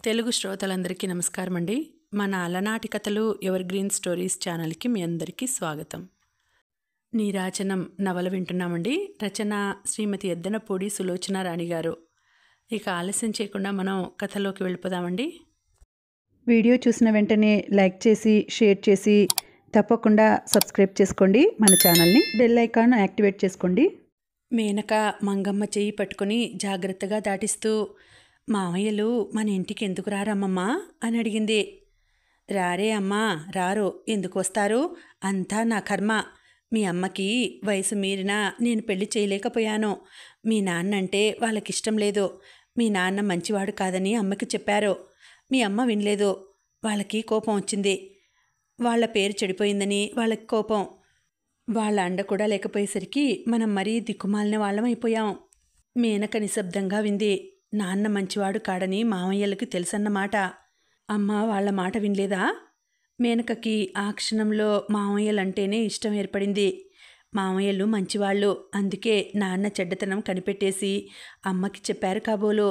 తెలుగు శ్రోతలందరికీ నమస్కారం అండి. మన అలనాటి కథలు ఎవర్ గ్రీన్ స్టోరీస్ ఛానల్కి మీ అందరికీ స్వాగతం. నీరాజనం నవల వింటున్నామండి. రచన శ్రీమతి ఎద్దనపూడి సులోచన రాణి గారు. ఇక ఆలస్యం చేయకుండా మనం కథలోకి వెళ్ళిపోదామండి. వీడియో చూసిన వెంటనే లైక్ చేసి షేర్ చేసి తప్పకుండా సబ్స్క్రైబ్ చేసుకోండి. మన ఛానల్ని బెల్ ఐకాన్ యాక్టివేట్ చేసుకోండి. మేనక మంగమ్మ చెయ్యి పట్టుకుని జాగ్రత్తగా దాటిస్తూ, మామయ్యలు మన ఇంటికి ఎందుకు రారమ్మమ్మా అని అడిగింది. రారే అమ్మా, రారు. ఎందుకు వస్తారు? అంతా నా కర్మ. మీ అమ్మకి వయసు మీరినా నేను పెళ్లి చేయలేకపోయాను. మీ నాన్నంటే వాళ్ళకిష్టం లేదు. మీ నాన్న మంచివాడు కాదని అమ్మకి చెప్పారు. మీ అమ్మ వినలేదు. వాళ్ళకి కోపం వచ్చింది. వాళ్ళ పేరు చెడిపోయిందని వాళ్ళకి కోపం. వాళ్ళ అండ కూడా లేకపోయేసరికి మనం మరీ దిక్కుమాలిన వాళ్ళం అయిపోయాం. మేనక నిశ్శబ్దంగా వింది. నాన్న మంచివాడు కాడని మామయ్యలకి తెలుసన్నమాట. అమ్మ వాళ్ళ మాట వినలేదా? మేనకకి ఆ క్షణంలో మామయ్యలంటేనే ఇష్టం ఏర్పడింది. మామయ్యలు మంచివాళ్ళు, అందుకే నాన్న చెడ్డతనం కనిపెట్టేసి అమ్మకి చెప్పారు కాబోలు.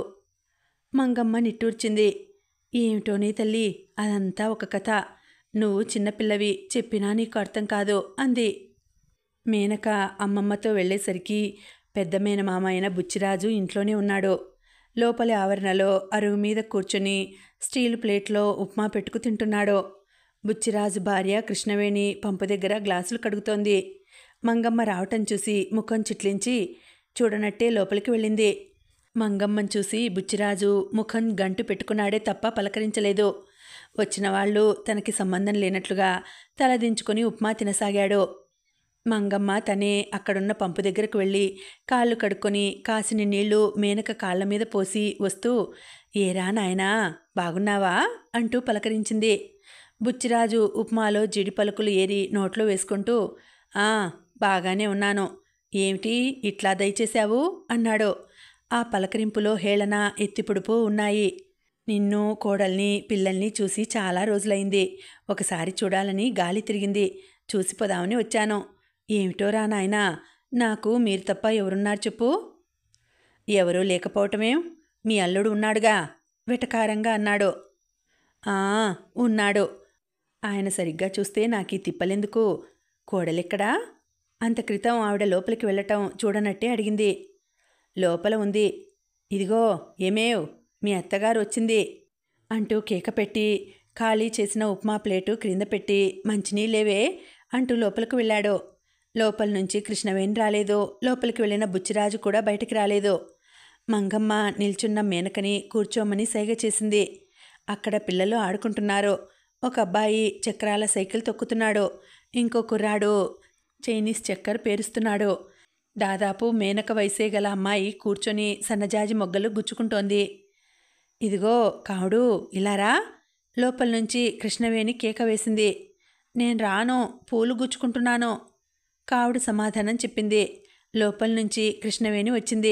మంగమ్మ నిట్టూర్చింది. ఏమిటోనే తల్లి, అదంతా ఒక కథ. నువ్వు చిన్నపిల్లవి, చెప్పినా నీకు అర్థం కాదు అంది. మేనక అమ్మమ్మతో వెళ్ళేసరికి పెద్ద మేనమామ అయిన బుచ్చిరాజు ఇంట్లోనే ఉన్నాడు. లోపలి ఆవరణలో అరుగు మీద కూర్చొని స్టీలు ప్లేట్లో ఉప్మా పెట్టుకు తింటున్నాడు. బుచ్చిరాజు భార్య కృష్ణవేణి పంపు దగ్గర గ్లాసులు కడుగుతోంది. మంగమ్మ రావటం చూసి ముఖం చిట్లించి చూడనట్టే లోపలికి వెళ్ళింది. మంగమ్మను చూసి బుచ్చిరాజు ముఖం గంటు పెట్టుకున్నాడే తప్ప పలకరించలేదు. వచ్చిన వాళ్ళు తనకి సంబంధం లేనట్లుగా తలదించుకొని ఉప్మా తినసాగాడు. మంగమ్మ తనే అక్కడున్న పంపు దగ్గరకు వెళ్ళి కాళ్ళు కడుక్కొని కాసిన నీళ్లు మేనక కాళ్ల మీద పోసి వస్తూ, ఏరా నాయనా, బాగున్నావా అంటూ పలకరించింది. బుచ్చిరాజు ఉప్మాలో జీడి పలుకులు ఏరి నోట్లో వేసుకుంటూ, బాగానే ఉన్నాను. ఏమిటి ఇట్లా దయచేశావు అన్నాడు. ఆ పలకరింపులో హేళన, ఎత్తిపుడుపు ఉన్నాయి. నిన్ను, కోడల్ని, పిల్లల్ని చూసి చాలా రోజులైంది. ఒకసారి చూడాలని గాలి తిరిగింది. చూసిపోదామని వచ్చాను. ఏమిటోరా నాయనా, నాకు మీరు తప్ప ఎవరున్నారు చెప్పు? ఎవరూ లేకపోవటమేం? మీ అల్లుడు ఉన్నాడుగా వెటకారంగా అన్నాడు. ఉన్నాడు. ఆయన సరిగ్గా చూస్తే నాకీ తిప్పలెందుకు? కోడలెక్కడా? అంత క్రితం ఆవిడ లోపలికి వెళ్ళటం చూడనట్టే అడిగింది. లోపల ఉంది. ఇదిగో ఏమేవ్, మీ అత్తగారు వచ్చింది అంటూ కేక పెట్టి ఖాళీ చేసిన ఉప్మా ప్లేటు క్రింద పెట్టి, మంచినీళ్ళేవే అంటూ లోపలికి వెళ్ళాడు. లోపల నుంచి కృష్ణవేణి రాలేదు. లోపలికి వెళ్ళిన బుచ్చిరాజు కూడా బయటికి రాలేదు. మంగమ్మ నిల్చున్న మేనకని కూర్చోమని సైగ చేసింది. అక్కడ పిల్లలు ఆడుకుంటున్నారు. ఒక అబ్బాయి చక్రాల సైకిల్ తొక్కుతున్నాడు. ఇంకో కుర్రాడు చైనీస్ చక్కర్ పేరుస్తున్నాడు. దాదాపు మేనక వయసే గల అమ్మాయి కూర్చొని సన్నజాజి మొగ్గలు గుచ్చుకుంటోంది. ఇదిగో కావుడు, ఇలారా. లోపల నుంచి కృష్ణవేణి కేక వేసింది. నేను రాను, పూలు గుచ్చుకుంటున్నాను. కావుడు సమాధానం చెప్పింది. లోపల నుంచి కృష్ణవేణి వచ్చింది.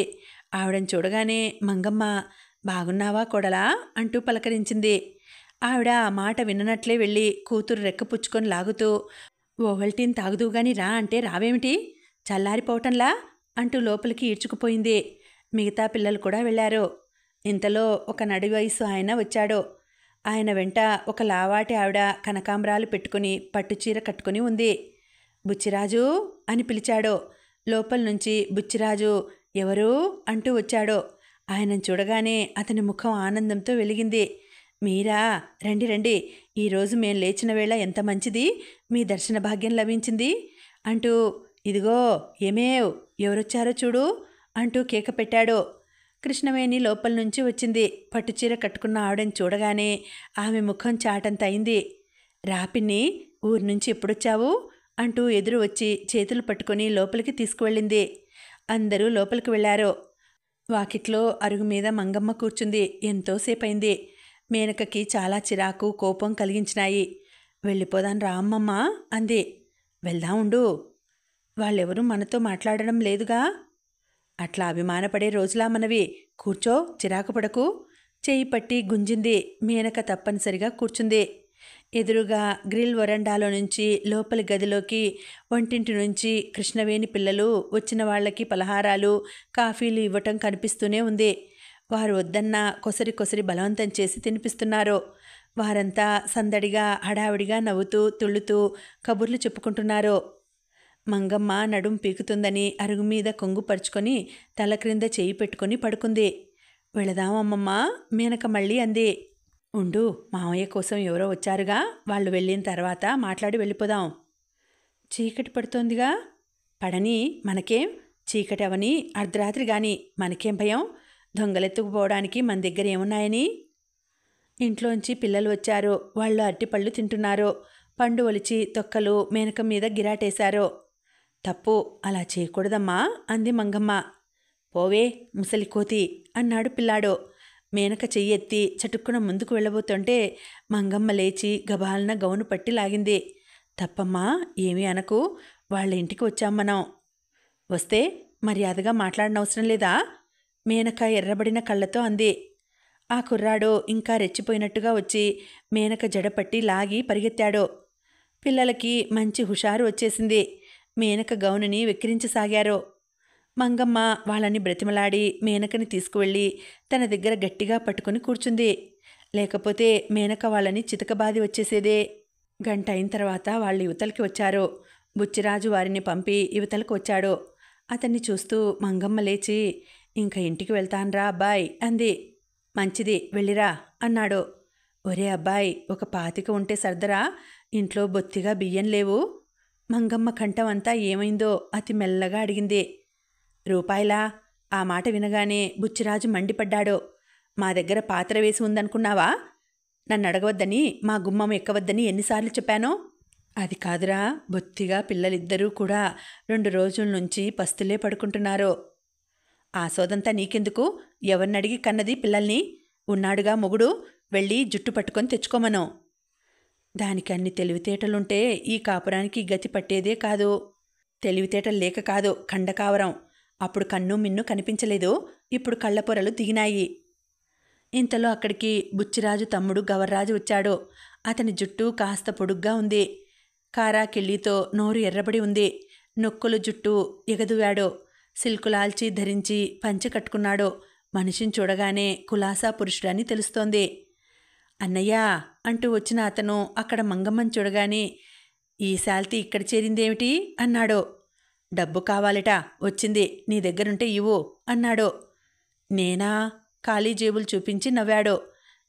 ఆవిడని చూడగానే మంగమ్మ, బాగున్నావా కోడలా అంటూ పలకరించింది. ఆవిడ ఆ మాట విన్నట్లే వెళ్ళి కూతురు రెక్కపుచ్చుకొని లాగుతూ, ఓవల్టీన్ తాగుదువుగాని రా అంటే రావేమిటి? చల్లారిపోవటంలా అంటూ లోపలికి ఈడ్చుకుపోయింది. మిగతా పిల్లలు కూడా వెళ్ళారు. ఇంతలో ఒక నడి వయసు ఆయన వచ్చాడు. ఆయన వెంట ఒక లావాటి ఆవిడ కనకాంబరాలు పెట్టుకుని పట్టుచీర కట్టుకుని ఉంది. బుచ్చిరాజు అని పిలిచాడు. లోపల నుంచి బుచ్చిరాజు ఎవరు అంటూ వచ్చాడు. ఆయనను చూడగానే అతని ముఖం ఆనందంతో వెలిగింది. మీరా, రండి రండి. ఈరోజు మేం లేచిన వేళ ఎంత మంచిది, మీ దర్శన భాగ్యం లభించింది అంటూ, ఇదిగో ఏమేవ్, ఎవరొచ్చారో చూడు అంటూ కేక పెట్టాడు. కృష్ణవేణి లోపల నుంచి వచ్చింది. పట్టుచీర కట్టుకున్న ఆవిడని చూడగానే ఆమె ముఖం చాటంత అయింది. రాపిన్ని, ఊరి నుంచి ఎప్పుడొచ్చావు అంటూ ఎదురు వచ్చి చేతులు పట్టుకొని లోపలికి తీసుకువెళ్ళింది. అందరూ లోపలికి వెళ్ళారు. వాకిట్లో అరుగు మీద మంగమ్మ కూర్చుంది. ఎంతోసేపైంది. మేనకకి చాలా చిరాకు, కోపం కలిగించినాయి. వెళ్ళిపోదాం రా అమ్మమ్మ అంది. వెళ్దాం ఉండు. వాళ్ళెవరూ మనతో మాట్లాడడం లేదుగా. అట్లా అభిమానపడే రోజులా మనవి. కూర్చో, చిరాకు పడకు. చేయి పట్టి గుంజింది. మేనక తప్పనిసరిగా కూర్చుంది. ఎదురుగా గ్రిల్ వరండాలో నుంచి లోపలి గదిలోకి, వంటింటి నుంచి కృష్ణవేణి పిల్లలు వచ్చిన వాళ్ళకి పలహారాలు, కాఫీలు ఇవ్వటం కనిపిస్తూనే ఉంది. వారు వద్దన్న కొసరి కొసరి బలవంతం చేసి తినిపిస్తున్నారు. వారంతా సందడిగా హడావిడిగా నవ్వుతూ తుళ్ళుతూ కబుర్లు చెప్పుకుంటున్నారు. మంగమ్మ నడుం పీకుతుందని అరుగు మీద కొంగు పరుచుకొని తల క్రింద చేయి పెట్టుకుని పడుకుంది. వెళదామమ్మమ్మ, మేనక మళ్ళీ అంది. ఉండు, మామయ్య కోసం ఎవరో వచ్చారుగా, వాళ్ళు వెళ్ళిన తర్వాత మాట్లాడి వెళ్ళిపోదాం. చీకటి పడుతోందిగా. పడని, మనకేం, చీకటి అవని అర్ధరాత్రి గాని మనకేం భయం? దొంగలెత్తుకుపోవడానికి మన దగ్గర ఏమున్నాయని. ఇంట్లోంచి పిల్లలు వచ్చారు. వాళ్ళు అరటిపళ్ళు తింటున్నారు. పండు ఒలిచి తొక్కలు మేనక మీద గిరాటేశారు. తప్పు, అలా చేయకూడదమ్మా అంది మంగమ్మ. పోవే ముసలి కోతి అన్నాడు పిల్లాడు. మేనక చెయ్యెత్తి చటుక్కున ముందుకు వెళ్ళబోతుంటే మంగమ్మ లేచి గబాలన గౌను పట్టి లాగింది. తప్పమ్మా, ఏమీ అనకు, వాళ్ళ ఇంటికి వచ్చాం మనం. వస్తే మర్యాదగా మాట్లాడనవసరం లేదా? మేనక ఎర్రబడిన కళ్ళతో అంది. ఆ కుర్రాడు ఇంకా రెచ్చిపోయినట్టుగా వచ్చి మేనక జడపట్టి లాగి పరిగెత్తాడు. పిల్లలకి మంచి హుషారు వచ్చేసింది. మేనక గౌనుని వెక్కిరించసాగారు. మంగమ్మ వాళ్ళని బ్రతిమలాడి మేనకని తీసుకువెళ్ళి తన దగ్గర గట్టిగా పట్టుకుని కూర్చుంది. లేకపోతే మేనక వాళ్ళని చితకబాది వచ్చేసేదే. గంట అయిన తర్వాత వాళ్ళు యువతలకి వచ్చారు. బుచ్చిరాజు వారిని పంపి యువతలకు వచ్చాడు. అతన్ని చూస్తూ మంగమ్మ లేచి, ఇంక ఇంటికి వెళ్తాన్రా అబ్బాయి అంది. మంచిది, వెళ్ళిరా అన్నాడు. ఒరే అబ్బాయి, ఒక 25 ఉంటే సర్దరా, ఇంట్లో బొత్తిగా బియ్యం లేవు. మంగమ్మ కంఠం అంతా ఏమైందో అతి మెల్లగా అడిగింది. రూపాయలా? ఆ మాట వినగానే బుచ్చిరాజు మండిపడ్డాడు. మా దగ్గర పాత్ర వేసి ఉందనుకున్నావా? నన్ను అడగవద్దని, మా గుమ్మం ఎక్కవద్దని ఎన్నిసార్లు చెప్పానో? అది కాదురా, బొత్తిగా పిల్లలిద్దరూ కూడా 2 రోజుల నుంచి పస్తులే పడుకుంటున్నారు. ఆ సోదంతా నీకెందుకు? ఎవరినడిగి కన్నది పిల్లల్ని? ఉన్నాడుగా మొగుడు, వెళ్ళి జుట్టు పట్టుకొని తెచ్చుకోమను. దానికి అన్ని తెలివితేటలుంటే ఈ కాపురానికి గతి పట్టేదే కాదు. తెలివితేటలు లేక కాదు, ఖండకావరం. అప్పుడు కన్ను మిన్ను కనిపించలేదు, ఇప్పుడు కళ్ళపొరలు దిగినాయి. ఇంతలో అక్కడికి బుచ్చిరాజు తమ్ముడు గవర్రాజు వచ్చాడు. అతని జుట్టు కాస్త పొడుగ్గా ఉంది. కారాకిళ్ళీతో నోరు ఎర్రబడి ఉంది. నొక్కులు జుట్టు ఎగదువాడు. సిల్కులాల్చి ధరించి పంచె కట్టుకున్నాడు. మనిషిని చూడగానే కులాసా పురుషుడని తెలుస్తోంది. అన్నయ్యా అంటూ వచ్చిన అతను అక్కడ మంగమ్మని చూడగానే, ఈ శాల్తీ ఇక్కడ చేరిందేమిటి అన్నాడు. డబ్బు కావాలట, వచ్చింది, నీ దగ్గరుంటే ఇవ్వు అన్నాడు. నేనా? ఖాళీ జేబులు చూపించి నవ్వాడు.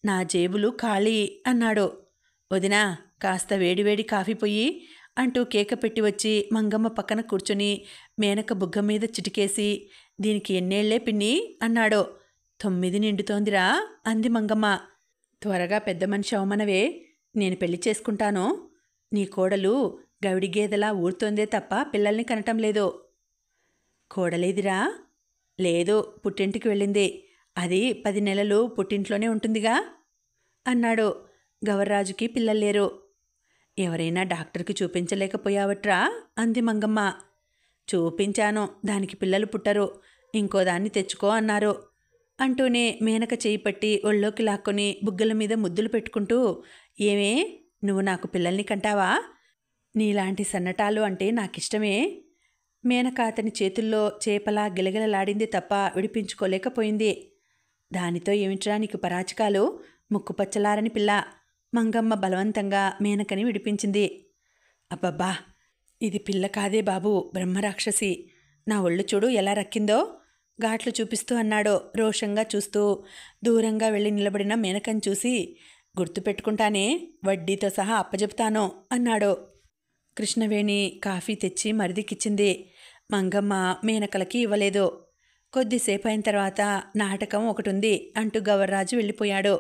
నా జేబులు ఖాళీ అన్నాడు. వదినా, కాస్త వేడివేడి కాఫీ పొయ్యి అంటూ కేక పెట్టి వచ్చి మంగమ్మ పక్కన కూర్చుని మేనక బుగ్గ మీద చిటికేసి, దీనికి ఎన్నేళ్లే పిన్ని అన్నాడు. 9 నిండుతోందిరా అంది మంగమ్మ. త్వరగా పెద్ద మనిషి అవమనవే, నేను పెళ్లి చేసుకుంటాను. నీ కోడలు గవిడి గేదెలా ఊరుతోందే తప్ప పిల్లల్ని కనటం లేదు. కోడలేదిరా? లేదు, పుట్టింటికి వెళ్ళింది. అది 10 నెలలు పుట్టింట్లోనే ఉంటుందిగా అన్నాడు. గవర్రాజుకి పిల్లల్లేరు. ఎవరైనా డాక్టర్కి చూపించలేకపోయావట్రా అంది మంగమ్మ. చూపించాను, దానికి పిల్లలు పుట్టరు, ఇంకో దాన్ని తెచ్చుకో అన్నారు అంటూనే మేనక చేయి పట్టి ఒళ్ళోకి లాక్కొని బుగ్గల మీద ముద్దులు పెట్టుకుంటూ, ఏమే, నువ్వు నాకు పిల్లల్ని కంటావా? నీలాంటి సన్నటాలు అంటే నాకిష్టమే. మేనక అతని చేతుల్లో చేపలా గిలగిలలాడింది తప్ప విడిపించుకోలేకపోయింది. దానితో ఏమిట్రా నీకు పరాచకాలు, ముక్కుపచ్చలారని పిల్ల. మంగమ్మ బలవంతంగా మేనకని విడిపించింది. అబ్బబ్బా, ఇది పిల్ల కాదే బాబు, బ్రహ్మరాక్షసి. నా ఒళ్ళు చూడు ఎలా రక్కిందో ఘాట్లు చూపిస్తూ అన్నాడు రోషంగా చూస్తూ. దూరంగా వెళ్ళి నిలబడిన మేనకని చూసి, గుర్తుపెట్టుకుంటానే, వడ్డీతో సహా అప్పజెపుతాను అన్నాడు. కృష్ణవేణి కాఫీ తెచ్చి మరిదికిచ్చింది. మంగమ్మ మేనకలకి ఇవ్వలేదు. కొద్దిసేపు అయిన తర్వాత నాటకం ఒకటుంది అంటూ గవర్రాజు వెళ్ళిపోయాడు.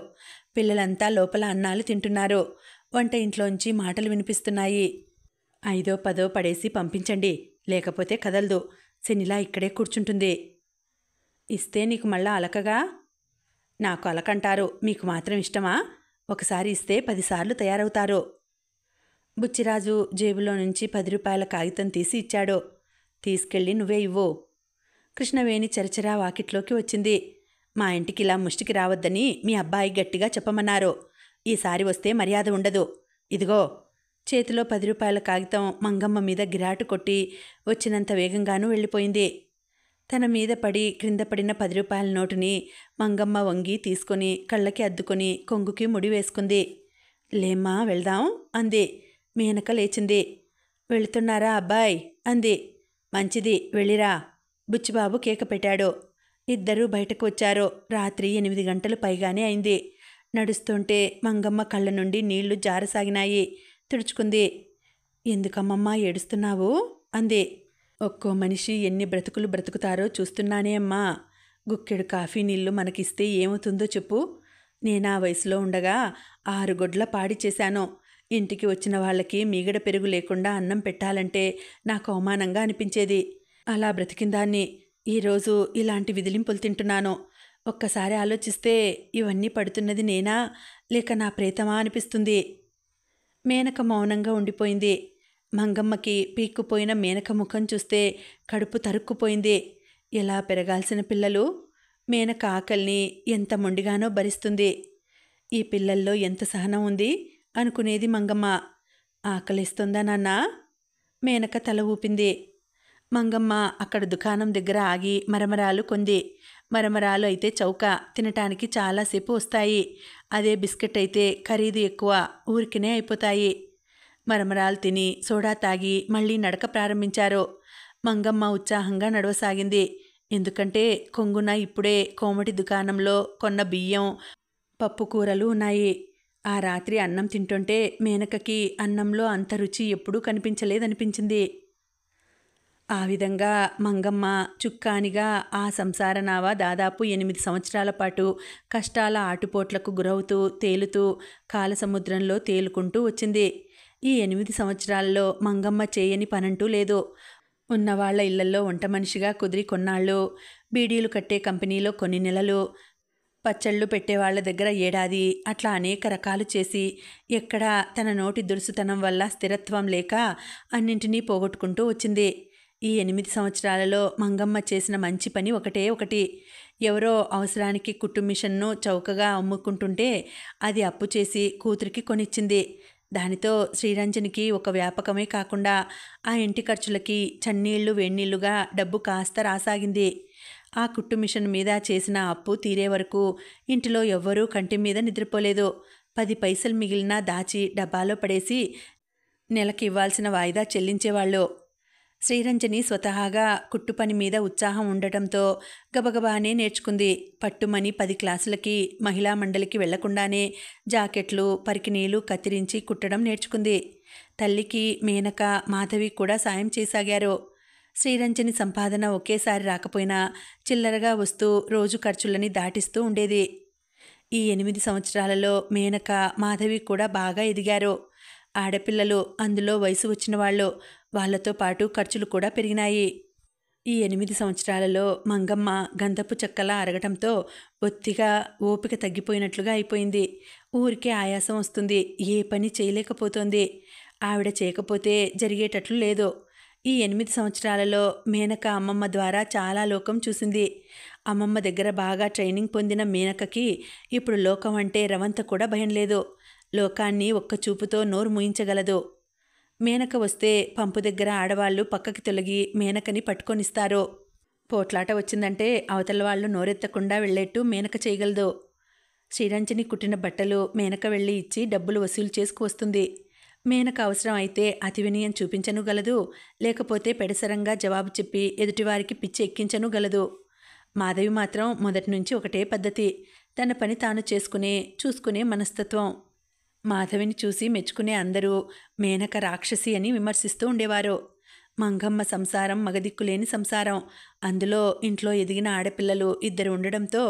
పిల్లలంతా లోపల అన్నాలు తింటున్నారు. వంట ఇంట్లోంచి మాటలు వినిపిస్తున్నాయి. 5ో 10ో పడేసి పంపించండి, లేకపోతే కదలదు. శనిలా ఇక్కడే కూర్చుంటుంది. ఇస్తే నీకు మళ్ళా అలకగా? నాకు అలకంటారు, మీకు మాత్రం ఇష్టమా? ఒకసారి ఇస్తే 10 సార్లు తయారవుతారు. బుచ్చిరాజు జేబులో నుంచి 10 రూపాయల కాగితం తీసి ఇచ్చాడు. తీసుకెళ్ళి నువ్వే ఇవ్వు. కృష్ణవేణి చరచరా వాకిట్లోకి వచ్చింది. మా ఇంటికి ఇలా ముష్టికి రావద్దని మీ అబ్బాయి గట్టిగా చెప్పమన్నారు. ఈసారి వస్తే మర్యాద ఉండదు. ఇదిగో. చేతిలో 10 రూపాయల కాగితం మంగమ్మ మీద గిరాటు కొట్టి వచ్చినంత వేగంగానూ వెళ్ళిపోయింది. తన మీద పడి క్రింద పడిన 10 రూపాయల నోటుని మంగమ్మ వంగి తీసుకొని కళ్ళకి అద్దుకొని కొంగుకి ముడి వేసుకుంది. లేమ్మా వెళ్దాం అంది. మేనక లేచింది. వెళుతున్నారా అబ్బాయ్ అంది. మంచిది వెళ్ళిరా. బుచ్చిబాబు కేక పెట్టాడు. ఇద్దరూ బయటకు వచ్చారు. రాత్రి 8 గంటలు పైగానే అయింది. నడుస్తుంటే మంగమ్మ కళ్ళ నుండి నీళ్లు జారసాగినాయి. తుడుచుకుంది. ఎందుకమ్మమ్మా ఏడుస్తున్నావు అంది. ఒక్కో మనిషి ఎన్ని బ్రతుకులు బ్రతుకుతారో చూస్తున్నానే అమ్మా. గుక్కెడు కాఫీ నీళ్లు మనకిస్తే ఏమవుతుందో చెప్పు. నేనా వయసులో ఉండగా 6 గొడ్ల పాడి చేశాను. ఇంటికి వచ్చిన వాళ్ళకి మీగడ పెరుగు లేకుండా అన్నం పెట్టాలంటే నాకు అవమానంగా అనిపించేది. అలా బ్రతికిందాన్ని ఈరోజు ఇలాంటి విదిలింపులు తింటున్నాను. ఒక్కసారి ఆలోచిస్తే ఇవన్నీ పడుతున్నది నేనా లేక నా ప్రేతమా అనిపిస్తుంది. మేనక మౌనంగా ఉండిపోయింది. మంగమ్మకి పీక్కుపోయిన మేనక ముఖం చూస్తే కడుపు తరుక్కుపోయింది. ఎలా పెరగాల్సిన పిల్లలు. మేనక ఆకలిని ఎంత మొండిగానో భరిస్తుంది. ఈ పిల్లల్లో ఎంత సహనం ఉంది అనుకునేది మంగమ్మ. ఆకలిస్తుందా నాన్నా? మేనక తల ఊపింది. మంగమ్మ అక్కడ దుకాణం దగ్గర ఆగి మరమరాలు కొంది. మరమరాలు అయితే చౌక, తినటానికి చాలాసేపు వస్తాయి. అదే బిస్కెట్ అయితే ఖరీదు ఎక్కువ, ఊరికినే అయిపోతాయి. మరమరాలు తిని సోడా తాగి మళ్ళీ నడక ప్రారంభించారు. మంగమ్మ ఉత్సాహంగా నడవసాగింది. ఎందుకంటే కొంగున ఇప్పుడే కోమటి దుకాణంలో కొన్న బియ్యం, పప్పు కూరలు ఉన్నాయి. ఆ రాత్రి అన్నం తింటుంటే మేనకకి అన్నంలో అంత రుచి ఎప్పుడూ కనిపించలేదనిపించింది. ఆ విధంగా మంగమ్మ చుక్కానిగా ఆ సంసార నావ దాదాపు 8 సంవత్సరాల పాటు కష్టాల ఆటుపోట్లకు గురవుతూ తేలుతూ కాలసముద్రంలో తేలుకుంటూ వచ్చింది. ఈ 8 సంవత్సరాల్లో మంగమ్మ చేయని పనంటూ లేదు. ఉన్నవాళ్ల ఇళ్లల్లో వంట మనిషిగా కుదిరి కొన్నాళ్ళు, బీడీలు కట్టే కంపెనీలో కొన్ని నెలలు, పచ్చళ్ళు పెట్టేవాళ్ల దగ్గర ఏడాది, అట్లా అనేక రకాలు చేసి ఎక్కడా తన నోటి దురుసుతనం వల్ల స్థిరత్వం లేక అన్నింటినీ పోగొట్టుకుంటూ వచ్చింది. ఈ 8 సంవత్సరాలలో మంగమ్మ చేసిన మంచి పని ఒకటే ఒకటి. ఎవరో అవసరానికి కుట్టు మిషన్ను చౌకగా అమ్ముకుంటుంటే అది అప్పు చేసి కూతురికి కొనిచ్చింది. దానితో శ్రీరంజనికి ఒక వ్యాపకమే కాకుండా ఆ ఇంటి ఖర్చులకి చన్నీళ్లు వేన్నీళ్లుగా డబ్బు కాస్త రాసాగింది. ఆ కుట్టు మిషన్ మీద చేసిన అప్పు తీరే వరకు ఇంటిలో ఎవ్వరూ కంటి మీద నిద్రపోలేదు. 10 పైసలు మిగిలినా దాచి డబ్బాలో పడేసి నెలకి ఇవ్వాల్సిన వాయిదా చెల్లించేవాళ్ళు. శ్రీరంజని స్వతహాగా కుట్టు పని మీద ఉత్సాహం ఉండటంతో గబగబానే నేర్చుకుంది. పట్టుమని 10 క్లాసులకి మహిళా మండలికి వెళ్లకుండానే జాకెట్లు, పరికినీలు కత్తిరించి కుట్టడం నేర్చుకుంది. తల్లికి మేనక, మాధవి కూడా సాయం చేసాగారు. శ్రీరంజని సంపాదన ఒకేసారి రాకపోయినా చిల్లరగా వస్తూ రోజు ఖర్చులని దాటిస్తూ ఉండేది. ఈ 8 సంవత్సరాలలో మేనక, మాధవి కూడా బాగా ఎదిగారు. ఆడపిల్లలు, అందులో వయసు వచ్చిన వాళ్ళు, వాళ్లతో పాటు ఖర్చులు కూడా పెరిగినాయి. ఈ 8 సంవత్సరాలలో మంగమ్మ గంధపు చెక్కలా అరగటంతో బొత్తిగా ఓపిక తగ్గిపోయినట్లుగా అయిపోయింది. ఊరికే ఆయాసం వస్తుంది. ఏ పని చేయలేకపోతోంది. ఆవిడ చేయకపోతే జరిగేటట్లు లేదు. ఈ 8 సంవత్సరాలలో మేనక అమ్మమ్మ ద్వారా చాలా లోకం చూసింది. అమ్మమ్మ దగ్గర బాగా ట్రైనింగ్ పొందిన మేనకకి ఇప్పుడు లోకం అంటే రవంత కూడా భయం లేదు. లోకాన్ని ఒక్క చూపుతో నోరు మూయించగలదు. మేనక వస్తే పంపు దగ్గర ఆడవాళ్లు పక్కకి తొలగి మేనకని పట్టుకొనిస్తారు. పోట్లాట వచ్చిందంటే అవతల వాళ్ళు నోరెత్తకుండా వెళ్లేట్టు మేనక చేయగలదు. శ్రీరంజని కుట్టిన బట్టలు మేనక వెళ్ళి ఇచ్చి డబ్బులు వసూలు చేసుకువస్తుంది. మేనక అవసరం అయితే అతి వినయం చూపించనుగలదు, లేకపోతే పెడసరంగా జవాబు చెప్పి ఎదుటివారికి పిచ్చి ఎక్కించనుగలదు. మాధవి మాత్రం మొదటి నుంచి ఒకటే పద్ధతి. తన పని తాను చూసుకునే మనస్తత్వం. మాధవిని చూసి మెచ్చుకునే అందరూ మేనక రాక్షసి అని విమర్శిస్తూ ఉండేవారు. మంగమ్మ సంసారం మగదిక్కులేని సంసారం. అందులో ఇంట్లో ఎదిగిన ఆడపిల్లలు 2 ఉండడంతో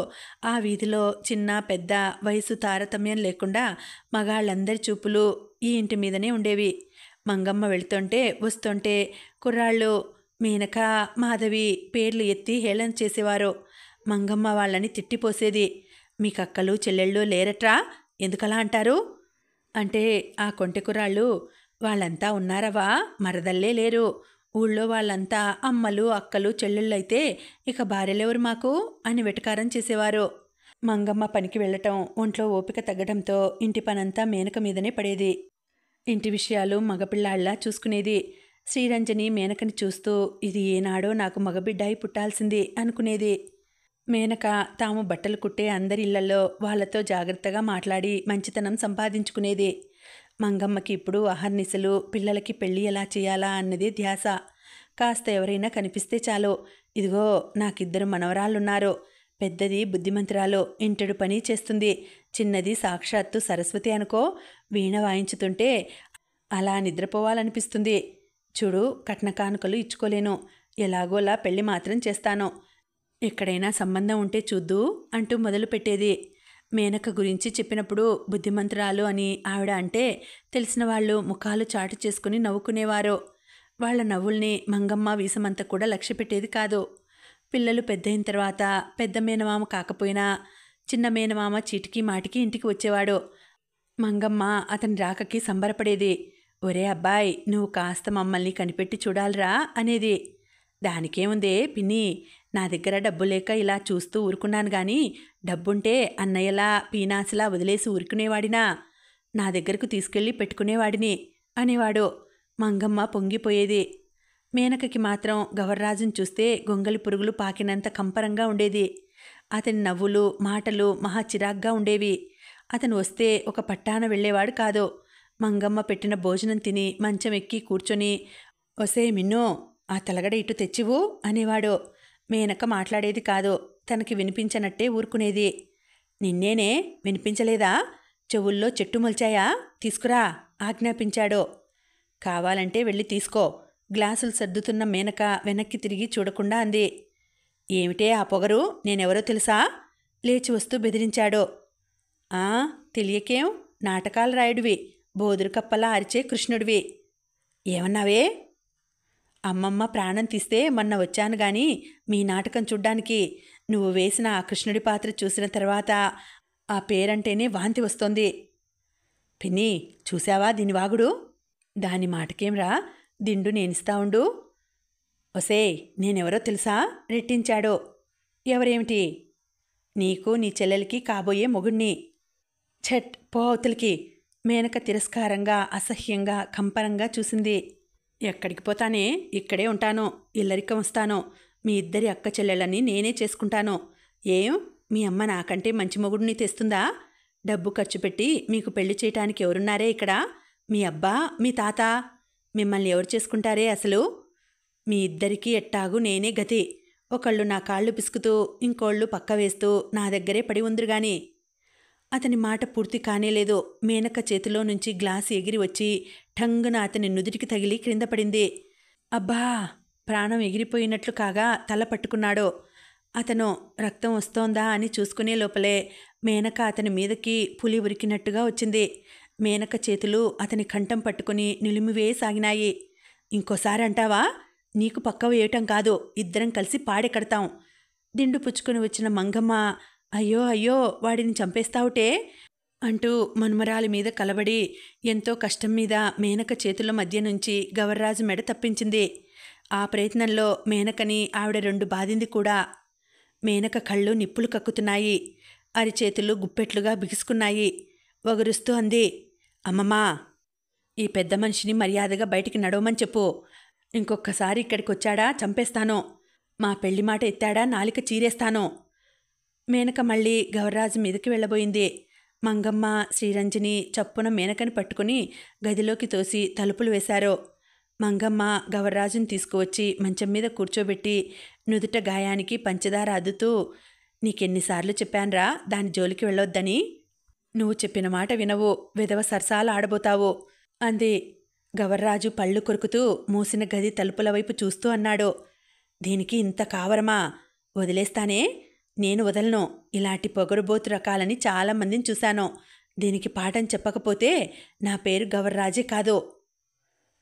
ఆ వీధిలో చిన్న పెద్ద వయసు తారతమ్యం లేకుండా మగాళ్ళందరి చూపులు ఈ ఇంటి మీదనే ఉండేవి. మంగమ్మ వెళుతుంటే వస్తుంటే కుర్రాళ్ళు మేనక, మాధవి పేర్లు ఎత్తి హేళన చేసేవారు. మంగమ్మ వాళ్ళని తిట్టిపోసేది. మీకక్కలు చెల్లెళ్ళు లేరట్రా, ఎందుకలా అంటారు అంటే ఆ కొంటె కుర్రాళ్ళు, వాళ్ళంతా ఉన్నారవా, మరదల్లే లేరు. ఊళ్ళో వాళ్ళంతా అమ్మలు, అక్కలు, చెల్లెళ్ళైతే ఇక భార్యలెవరు మాకు అని వెటకారం చేసేవారు. మంగమ్మ పనికి వెళ్ళటం, ఒంట్లో ఓపిక తగ్గడంతో ఇంటి పనంతా మేనక మీదనే పడేది. ఇంటి విషయాలు మగపిల్లాళ్లా చూసుకునేది. శ్రీరంజని మేనకని చూస్తూ ఇది ఏనాడో నాకు మగబిడ్డాయి పుట్టాల్సింది అనుకునేది. మేనక తాము బట్టలు కుట్టే అందరి ఇళ్లలో వాళ్లతో జాగ్రత్తగా మాట్లాడి మంచితనం సంపాదించుకునేది. మంగమ్మకి ఇప్పుడు అహర్నిశలు పిల్లలకి పెళ్ళి ఎలా చేయాలా అన్నదే ధ్యాస. కాస్త ఎవరైనా కనిపిస్తే చాలు, ఇదిగో నాకిద్దరు మనవరాళ్ళున్నారు, పెద్దది బుద్ధిమంతురాలు, ఇంటెడు పని చేస్తుంది, చిన్నది సాక్షాత్తు సరస్వతి అనుకో, వీణ వాయించుతుంటే అలా నిద్రపోవాలనిపిస్తుంది. చూడు, కట్న కానుకలు ఇచ్చుకోలేను, ఎలాగోలా పెళ్లి మాత్రం చేస్తాను, ఎక్కడైనా సంబంధం ఉంటే చూద్దు అంటూ మొదలుపెట్టేది. మేనక గురించి చెప్పినప్పుడు బుద్ధిమంతురాలు అని ఆవిడ అంటే తెలిసిన వాళ్ళు ముఖాలు చాటు చేసుకుని నవ్వుకునేవారు. వాళ్ల నవ్వుల్ని మంగమ్మ వీసమంతా కూడా లక్ష్య పెట్టేది కాదు. పిల్లలు పెద్దయిన తర్వాత పెద్ద మేనమామ కాకపోయినా చిన్న మేనమామ చీటికి మాటికి ఇంటికి వచ్చేవాడు. మంగమ్మ అతని రాకకి సంబరపడేది. ఒరే అబ్బాయి, నువ్వు కాస్త మమ్మల్ని కనిపెట్టి చూడాలిరా అనేది. దానికేముందే పిన్ని, నా దగ్గర డబ్బు లేక ఇలా చూస్తూ ఊరుకున్నాను గాని, డబ్బుంటే అన్నయ్యలా పీనాసిలా వదిలేసి ఊరుకునేవాడినా, నా దగ్గరకు తీసుకెళ్ళి పెట్టుకునేవాడిని అనేవాడు. మంగమ్మ పొంగిపోయేది. మేనకకి మాత్రం గవర్రాజును చూస్తే గొంగలి పురుగులు పాకినంత కంపరంగా ఉండేది. అతని నవ్వులు మాటలు మహా చిరాగ్గా ఉండేవి. అతను వస్తే ఒక పట్టాన వెళ్ళేవాడు కాదు. మంగమ్మ పెట్టిన భోజనం తిని మంచం ఎక్కి కూర్చొని, ఒసే మిన్నో, ఆ తలగడ ఇటు తెచ్చివు అనేవాడు. మేనక మాట్లాడేది కాదు, తనకి వినిపించనట్టే ఊరుకునేది. నిన్నేనే, వినిపించలేదా? చెవుల్లో చెట్టు మొల్చాయా? తీసుకురా ఆజ్ఞాపించాడు. కావాలంటే వెళ్ళి తీసుకో. గ్లాసులు సర్దుతున్న మేనక వెనక్కి తిరిగి చూడకుండా అంది. ఏమిటే ఆ పొగరు, నేనెవరో తెలుసా? లేచి వస్తూ బెదిరించాడు. తెలియకేం, నాటకాలు రాయుడివి, బోదురు కప్పలా అరిచే కృష్ణుడివి. ఏమన్నావే? అమ్మమ్మ ప్రాణం తీస్తే మొన్న వచ్చాను గాని మీ నాటకం చూడ్డానికి. నువ్వు వేసిన ఆ కృష్ణుడి పాత్ర చూసిన తర్వాత ఆ పేరంటేనే వాంతి వస్తోంది. పిన్ని, చూశావా దీని వాగుడు? దాని మాటకేంరా, దిండు నేనిస్తా ఉండు. ఒసేయ్, నేనెవరో తెలుసా? రెట్టించాడు. ఎవరేమిటి? నీకు నీ చెల్లెలికి కాబోయే మొగుణ్ణి. ఛట్, పో అవతలికి. మేనక తిరస్కారంగా అసహ్యంగా కంపరంగా చూసింది. ఎక్కడికి పోతానే, ఇక్కడే ఉంటాను, ఇల్లరికం వస్తాను, మీ ఇద్దరి అక్క చెల్లెళ్ళని నేనే చేసుకుంటాను. ఏం, మీ అమ్మ నాకంటే మంచి మొగుడిని తెస్తుందా? డబ్బు ఖర్చు పెట్టి మీకు పెళ్లి చేయటానికి ఎవరున్నారే ఇక్కడ? మీ అబ్బా, మీ తాత? మిమ్మల్ని ఎవరు చేసుకుంటారే అసలు? మీ ఇద్దరికీ ఎట్టాగు నేనే గతి. ఒకళ్ళు నా కాళ్ళు పిసుకుతూ ఇంకోళ్ళు పక్క వేస్తూ నా దగ్గరే పడి ఉందిరుగాని. అతని మాట పూర్తి కానేలేదు. మేనక చేతిలో నుంచి గ్లాసు ఎగిరి వచ్చి ఠంగున అతని నుదుటికి తగిలి క్రింద పడింది. అబ్బా! ప్రాణం ఎగిరిపోయినట్లు కాగా తల పట్టుకున్నాడు. అతను రక్తం వస్తోందా అని చూసుకునే లోపలే మేనక అతని మీదకి పులి ఉరికినట్టుగా వచ్చింది. మేనక చేతులు అతని కంఠం పట్టుకుని నిలిమివేసాగినాయి. ఇంకోసారి అంటావా? నీకు పక్క వేయటం కాదు, ఇద్దరం కలిసి పాడెకడతాం. దిండు పుచ్చుకుని వచ్చిన మంగమ్మ, అయ్యో అయ్యో, వాడిని చంపేస్తావుటే అంటూ మనుమరాలి మీద కలబడి ఎంతో కష్టం మీద మేనక చేతుల మధ్య నుంచి గవర్రాజు మెడ తప్పించింది. ఆ ప్రయత్నంలో మేనకని ఆవిడ 2 బాధింది కూడా. మేనక కళ్ళు నిప్పులు కక్కుతున్నాయి. అరిచేతులు గుప్పెట్లుగా బిగుసుకున్నాయి. వగరుస్తూ అంది, అమ్మమ్మా, ఈ పెద్ద మనిషిని మర్యాదగా బయటికి నడవమని చెప్పు. ఇంకొక్కసారి ఇక్కడికొచ్చాడా చంపేస్తాను. మా పెళ్లి మాట ఎత్తాడా నాలిక చీరేస్తాను. మేనక మళ్ళీ గవర్రాజు మీదకి వెళ్ళబోయింది. మంగమ్మ శ్రీరంజని చప్పున మేనకని పట్టుకుని గదిలోకి తోసి తలుపులు వేశారు. మంగమ్మ గవర్రాజుని తీసుకువచ్చి మంచం మీద కూర్చోబెట్టి నుదుట గాయానికి పంచదార అద్దుతూ, నీకెన్నిసార్లు చెప్పాన్రా దాని జోలికి వెళ్ళొద్దని? నువ్వు చెప్పిన మాట వినవు, విధవ సరసాలు ఆడబోతావు అంది. గవర్రాజు పళ్ళు కొరుకుతూ మూసిన గది తలుపుల వైపు చూస్తూ అన్నాడు, దీనికి ఇంత కావరమా? వదిలేస్తానే? నేను వదలను. ఇలాంటి పొగరుబోతు రకాలని చాలామందిని చూశాను. దీనికి పాఠం చెప్పకపోతే నా పేరు గవర్రాజే కాదు.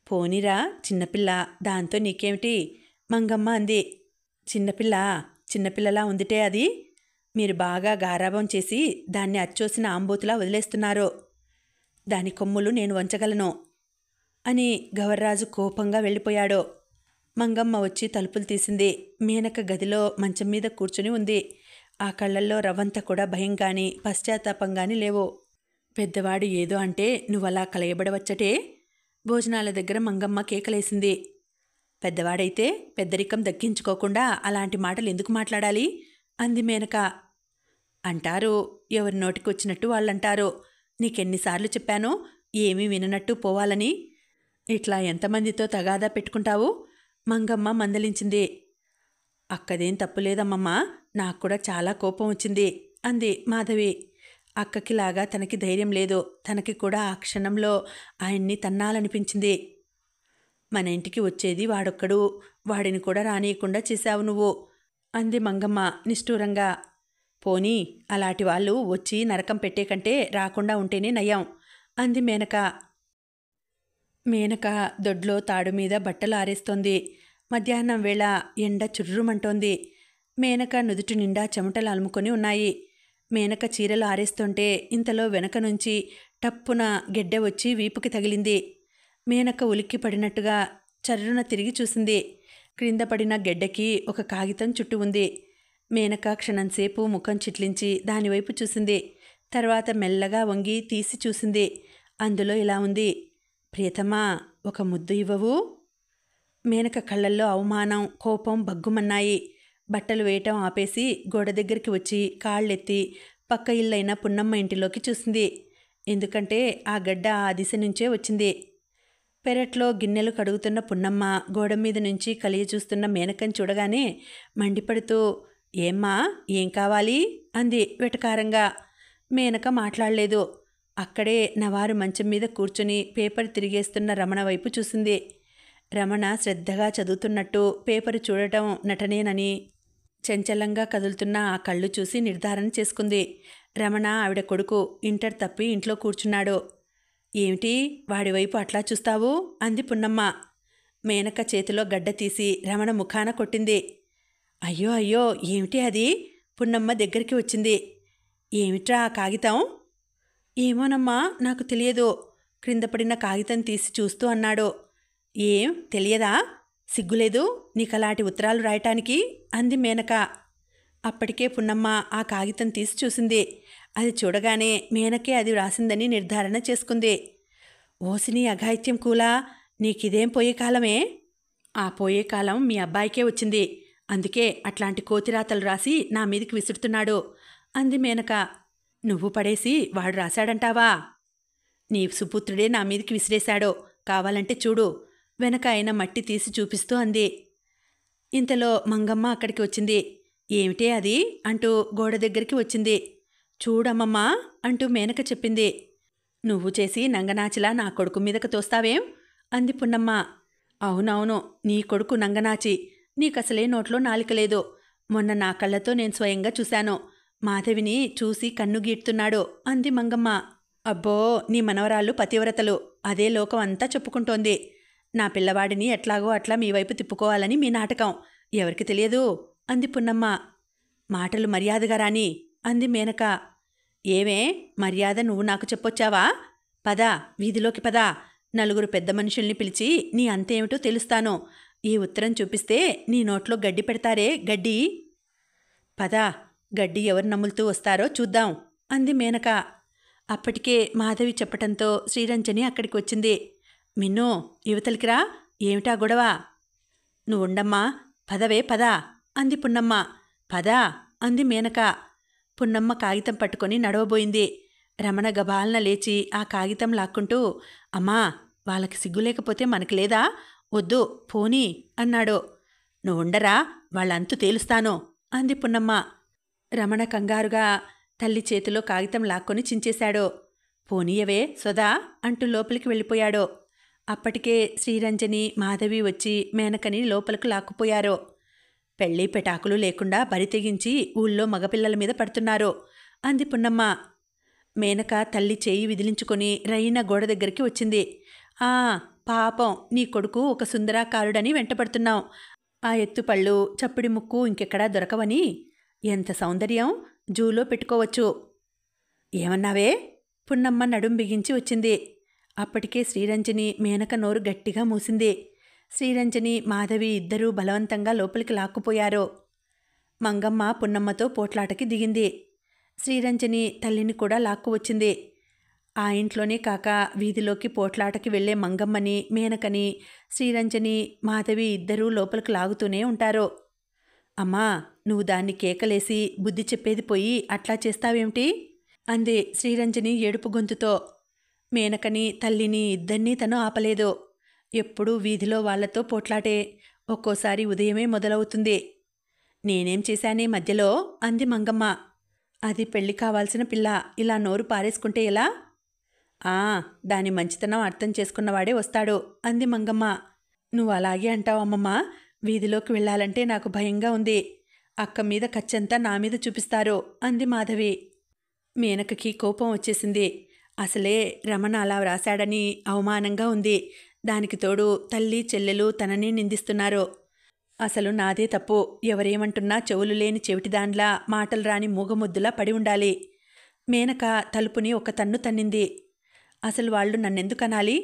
పోనీరా, చిన్నపిల్ల, దాంతో నీకేమిటి? మంగమ్మ అంది. చిన్నపిల్లలా ఉందిటే అది. మీరు బాగా గారాబం చేసి దాన్ని అచ్చోసిన ఆంబోతులా వదిలేస్తున్నారు. దాని కొమ్ములు నేను వంచగలను అని గవర్రాజు కోపంగా వెళ్ళిపోయాడు. మంగమ్మ వచ్చి తలుపులు తీసింది. మేనక గదిలో మంచం మీద కూర్చుని ఉంది. ఆ కళ్ళల్లో రవ్వంత కూడా భయం కానీ పశ్చాత్తాపం కానీ లేవు. పెద్దవాడు ఏదో అంటే నువ్వలా కలయబడవచ్చటే. భోజనాల దగ్గర మంగమ్మ కేకలేసింది. పెద్దవాడైతే పెద్దరికం దక్కించుకోకుండా అలాంటి మాటలు ఎందుకు మాట్లాడాలి అంది మేనక. అంటారు, ఎవరి నోటికొచ్చినట్టు వాళ్ళంటారు. నీకెన్నిసార్లు చెప్పానో ఏమీ విననట్టు పోవాలని. ఇట్లా ఎంతమందితో తగాదా పెట్టుకుంటావు? మంగమ్మ మందలించింది. అక్కదేం తప్పులేదమ్మమ్మ, నాకు కూడా చాలా కోపం వచ్చింది అంది మాధవి. అక్కకిలాగా తనకి ధైర్యం లేదు. తనకి కూడా ఆ క్షణంలో ఆయన్ని తన్నాలనిపించింది. మన ఇంటికి వచ్చేది వాడొక్కడు, వాడిని కూడా రానియకుండా చేశావు నువ్వు అంది మంగమ్మ నిష్ఠూరంగా. పోనీ అలాంటి వాళ్ళు వచ్చి నరకం పెట్టే కంటే రాకుండా ఉంటేనే నయం అంది మేనక. మేనక దొడ్లో తాడు మీద బట్టలు ఆరేస్తోంది. మధ్యాహ్నం వేళ ఎండ చుర్రుమంటోంది. మేనక నుదుటి నిండా చెమటలు అలుముకొని ఉన్నాయి. మేనక చీరలు ఆరేస్తుంటే ఇంతలో వెనక నుంచి టప్పున గెడ్డె వచ్చి వీపుకి తగిలింది. మేనక ఉలిక్కి పడినట్టుగా చర్రున తిరిగి చూసింది. క్రింద పడిన గెడ్డెకి ఒక కాగితం చుట్టూ ఉంది. మేనక క్షణంసేపు ముఖం చిట్లించి దానివైపు చూసింది. తర్వాత మెల్లగా వంగి తీసి చూసింది. అందులో ఇలా ఉంది: ప్రియతమా, ఒక ముద్దు ఇవ్వవు? మేనక కళ్ళల్లో అవమానం, కోపం బగ్గుమన్నాయి. బట్టలు వేయటం ఆపేసి గోడ దగ్గరికి వచ్చి కాళ్ళెత్తి పక్క ఇల్లైన పున్నమ్మ ఇంటిలోకి చూసింది. ఎందుకంటే ఆ గడ్డ ఆ దిశ నుంచే వచ్చింది. పెరట్లో గిన్నెలు కడుగుతున్న పున్నమ్మ గోడ మీద నుంచి కలియ చూస్తున్న మేనకని చూడగానే మండిపడుతూ, ఏమ్మా, ఏం కావాలి అంది వెటకారంగా. మేనక మాట్లాడలేదు. అక్కడే నవారు మంచం మీద కూర్చుని పేపర్ తిరిగేస్తున్న రమణ వైపు చూసింది. రమణ శ్రద్ధగా చదువుతున్నట్టు పేపరు చూడటం నటనేనని చంచలంగా కదులుతున్న ఆ కళ్ళు చూసి నిర్ధారణ చేసుకుంది. రమణ ఆవిడ కొడుకు, ఇంటర్ తప్పి ఇంట్లో కూర్చున్నాడు. ఏమిటి వాడివైపు అట్లా చూస్తావు అంది పున్నమ్మ. మేనక చేతిలో గడ్డ తీసి రమణ ముఖాన కొట్టింది. అయ్యో అయ్యో, ఏమిటి అది? పున్నమ్మ దగ్గరికి వచ్చింది. ఏమిట్రా ఆ కాగితం? ఏమోనమ్మా, నాకు తెలియదు. క్రింద పడిన కాగితం తీసి చూస్తూ అన్నాడు. ఏం తెలియదా? సిగ్గులేదు నీకలాంటి ఉత్తరాలు రాయటానికి అంది మేనక. అప్పటికే పున్నమ్మ ఆ కాగితం తీసి చూసింది. అది చూడగానే మేనకే అది వ్రాసిందని నిర్ధారణ చేసుకుంది. ఓసిని అఘాయిత్యం కూలా, నీకిదేం పోయే కాలమే? ఆ పోయే కాలం మీ అబ్బాయికే వచ్చింది. అందుకే అట్లాంటి కోతిరాతలు రాసి నా మీదికి విసురుతున్నాడు అంది మేనక. నువ్వు పడేసి వాడు రాశాడంటావా? నీ సుపుత్రుడే నా మీదికి విసిరేశాడో, కావాలంటే చూడు వెనక ఆయన మట్టి తీసి చూపిస్తూ అంది. ఇంతలో మంగమ్మ అక్కడికి వచ్చింది. ఏమిటే అది అంటూ గోడ దగ్గరికి వచ్చింది. చూడమ్మమ్మా అంటూ మేనక చెప్పింది. నువ్వు చేసి నంగనాచిలా నా కొడుకు మీదకు తోస్తావేం అంది పున్నమ్మ. అవునవును, నీ కొడుకు నంగనాచి. నీకసలే నోట్లో నాలిక లేదు. మొన్న నా కళ్ళతో నేను స్వయంగా చూశాను. మాధవిని చూసి కన్ను గీడుతున్నాడు అంది మంగమ్మ. అబ్బో, నీ మనవరాళ్ళు పతివ్రతలు, అదే లోకం అంతా చెప్పుకుంటోంది. నా పిల్లవాడిని ఎట్లాగో అట్లా మీ వైపు తిప్పుకోవాలని మీ నాటకం. ఎవరికి తెలియదు అంది పున్నమ్మ. మాటలు మర్యాదగా రాని అంది మేనక. ఏమే మర్యాద నువ్వు నాకు చెప్పొచ్చావా? పద, వీధిలోకి పద. నలుగురు పెద్ద మనుషుల్ని పిలిచి నీ అంతేమిటో తెలుస్తాను. ఈ ఉత్తరం చూపిస్తే నీ నోట్లో గడ్డి పెడతారే, గడ్డి. పద, గడ్డి ఎవరు నములుతూ వస్తారో చూద్దాం అంది మేనక. అప్పటికే మాధవి చెప్పటంతో శ్రీరంజని అక్కడికి వచ్చింది. మిన్ను, యువతలికిరా, ఏమిటా గొడవ? నువ్వుండమ్మా, పదవే పద అంది పున్నమ్మ. పద అంది మేనక. పున్నమ్మ కాగితం పట్టుకొని నడవబోయింది. రమణ గబాలన లేచి ఆ కాగితం లాక్కుంటూ, అమ్మా, వాళ్ళకి సిగ్గులేకపోతే మనకి లేదా? వద్దు, పోనీ అన్నాడు. నువ్వుండరా, వాళ్ళంతు తేలుస్తాను అంది పున్నమ్మ. రమణ కంగారుగా తల్లి చేతిలో కాగితం లాక్కొని చించేశాడు. పోనీయవే సొదా అంటూ లోపలికి వెళ్ళిపోయాడు. అప్పటికే శ్రీరంజని, మాధవి వచ్చి మేనకని లోపలకు లాక్కుపోయారు. పెళ్ళి పెటాకులు లేకుండా బరి తెగించి ఊళ్ళో మగపిల్లల మీద పడుతున్నారు అంది పున్నమ్మ. మేనక తల్లి చేయి విదిలించుకొని రైన గోడ దగ్గరికి వచ్చింది. పాపం, నీ కొడుకు ఒక సుందరాకారుడని వెంటపడుతున్నావు. ఆ ఎత్తుపళ్ళు, చప్పుడి ముక్కు ఇంకెక్కడా దొరకవని. ఎంత సౌందర్యం, జూలో పెట్టుకోవచ్చు. ఏమన్నావే? పున్నమ్మ నడుం బిగించి వచ్చింది. అప్పటికే శ్రీరంజని, మేనక నోరు గట్టిగా మూసింది. శ్రీరంజని, మాధవి ఇద్దరూ బలవంతంగా లోపలికి లాక్కుపోయారు. మంగమ్మ పున్నమ్మతో పోట్లాటకి దిగింది. శ్రీరంజని తల్లిని కూడా లాక్కు వచ్చింది. ఆ ఇంట్లోనే కాక వీధిలోకి పోట్లాటకి వెళ్లే మంగమ్మని, మేనకని, శ్రీరంజని, మాధవి ఇద్దరూ లోపలికి లాగుతూనే ఉంటారు. అమ్మా, నువ్వు దాన్ని కేకలేసి బుద్ధి చెప్పేది పోయి అట్లా చేస్తావేమిటి? అంది శ్రీరంజని ఏడుపు గొంతుతో. మేనకని, తల్లిని ఇద్దరినీ తను ఆపలేదు. ఎప్పుడూ వీధిలో వాళ్లతో పోట్లాటే. ఒక్కోసారి ఉదయమే మొదలవుతుంది. నేనేం చేశానే మధ్యలో? అంది మంగమ్మ. అది పెళ్లి కావాల్సిన పిల్ల, ఇలా నోరు పారేసుకుంటే ఎలా? దాని మంచితనం అర్థం చేసుకున్నవాడే వస్తాడు అంది మంగమ్మ. నువ్వు అలాగే అంటావు అమ్మమ్మ. వీధిలోకి వెళ్ళాలంటే నాకు భయంగా ఉంది. అక్క మీద కచ్చంతా నా మీద చూపిస్తారు అంది మాధవి. మేనకకి కోపం వచ్చేసింది. అసలే రమణ అలా వ్రాశాడని అవమానంగా ఉంది. దానికి తోడు తల్లి చెల్లెలు తనని నిందిస్తున్నారు. అసలు నాదే తప్పు. ఎవరేమంటున్నా చెవులు లేని చెవిటిదాన్లా, మాటలు రాని మూగముద్దులా పడి ఉండాలి. మేనక తలుపుని ఒక తన్ను తన్నింది. అసలు వాళ్ళు నన్నెందుకనాలి?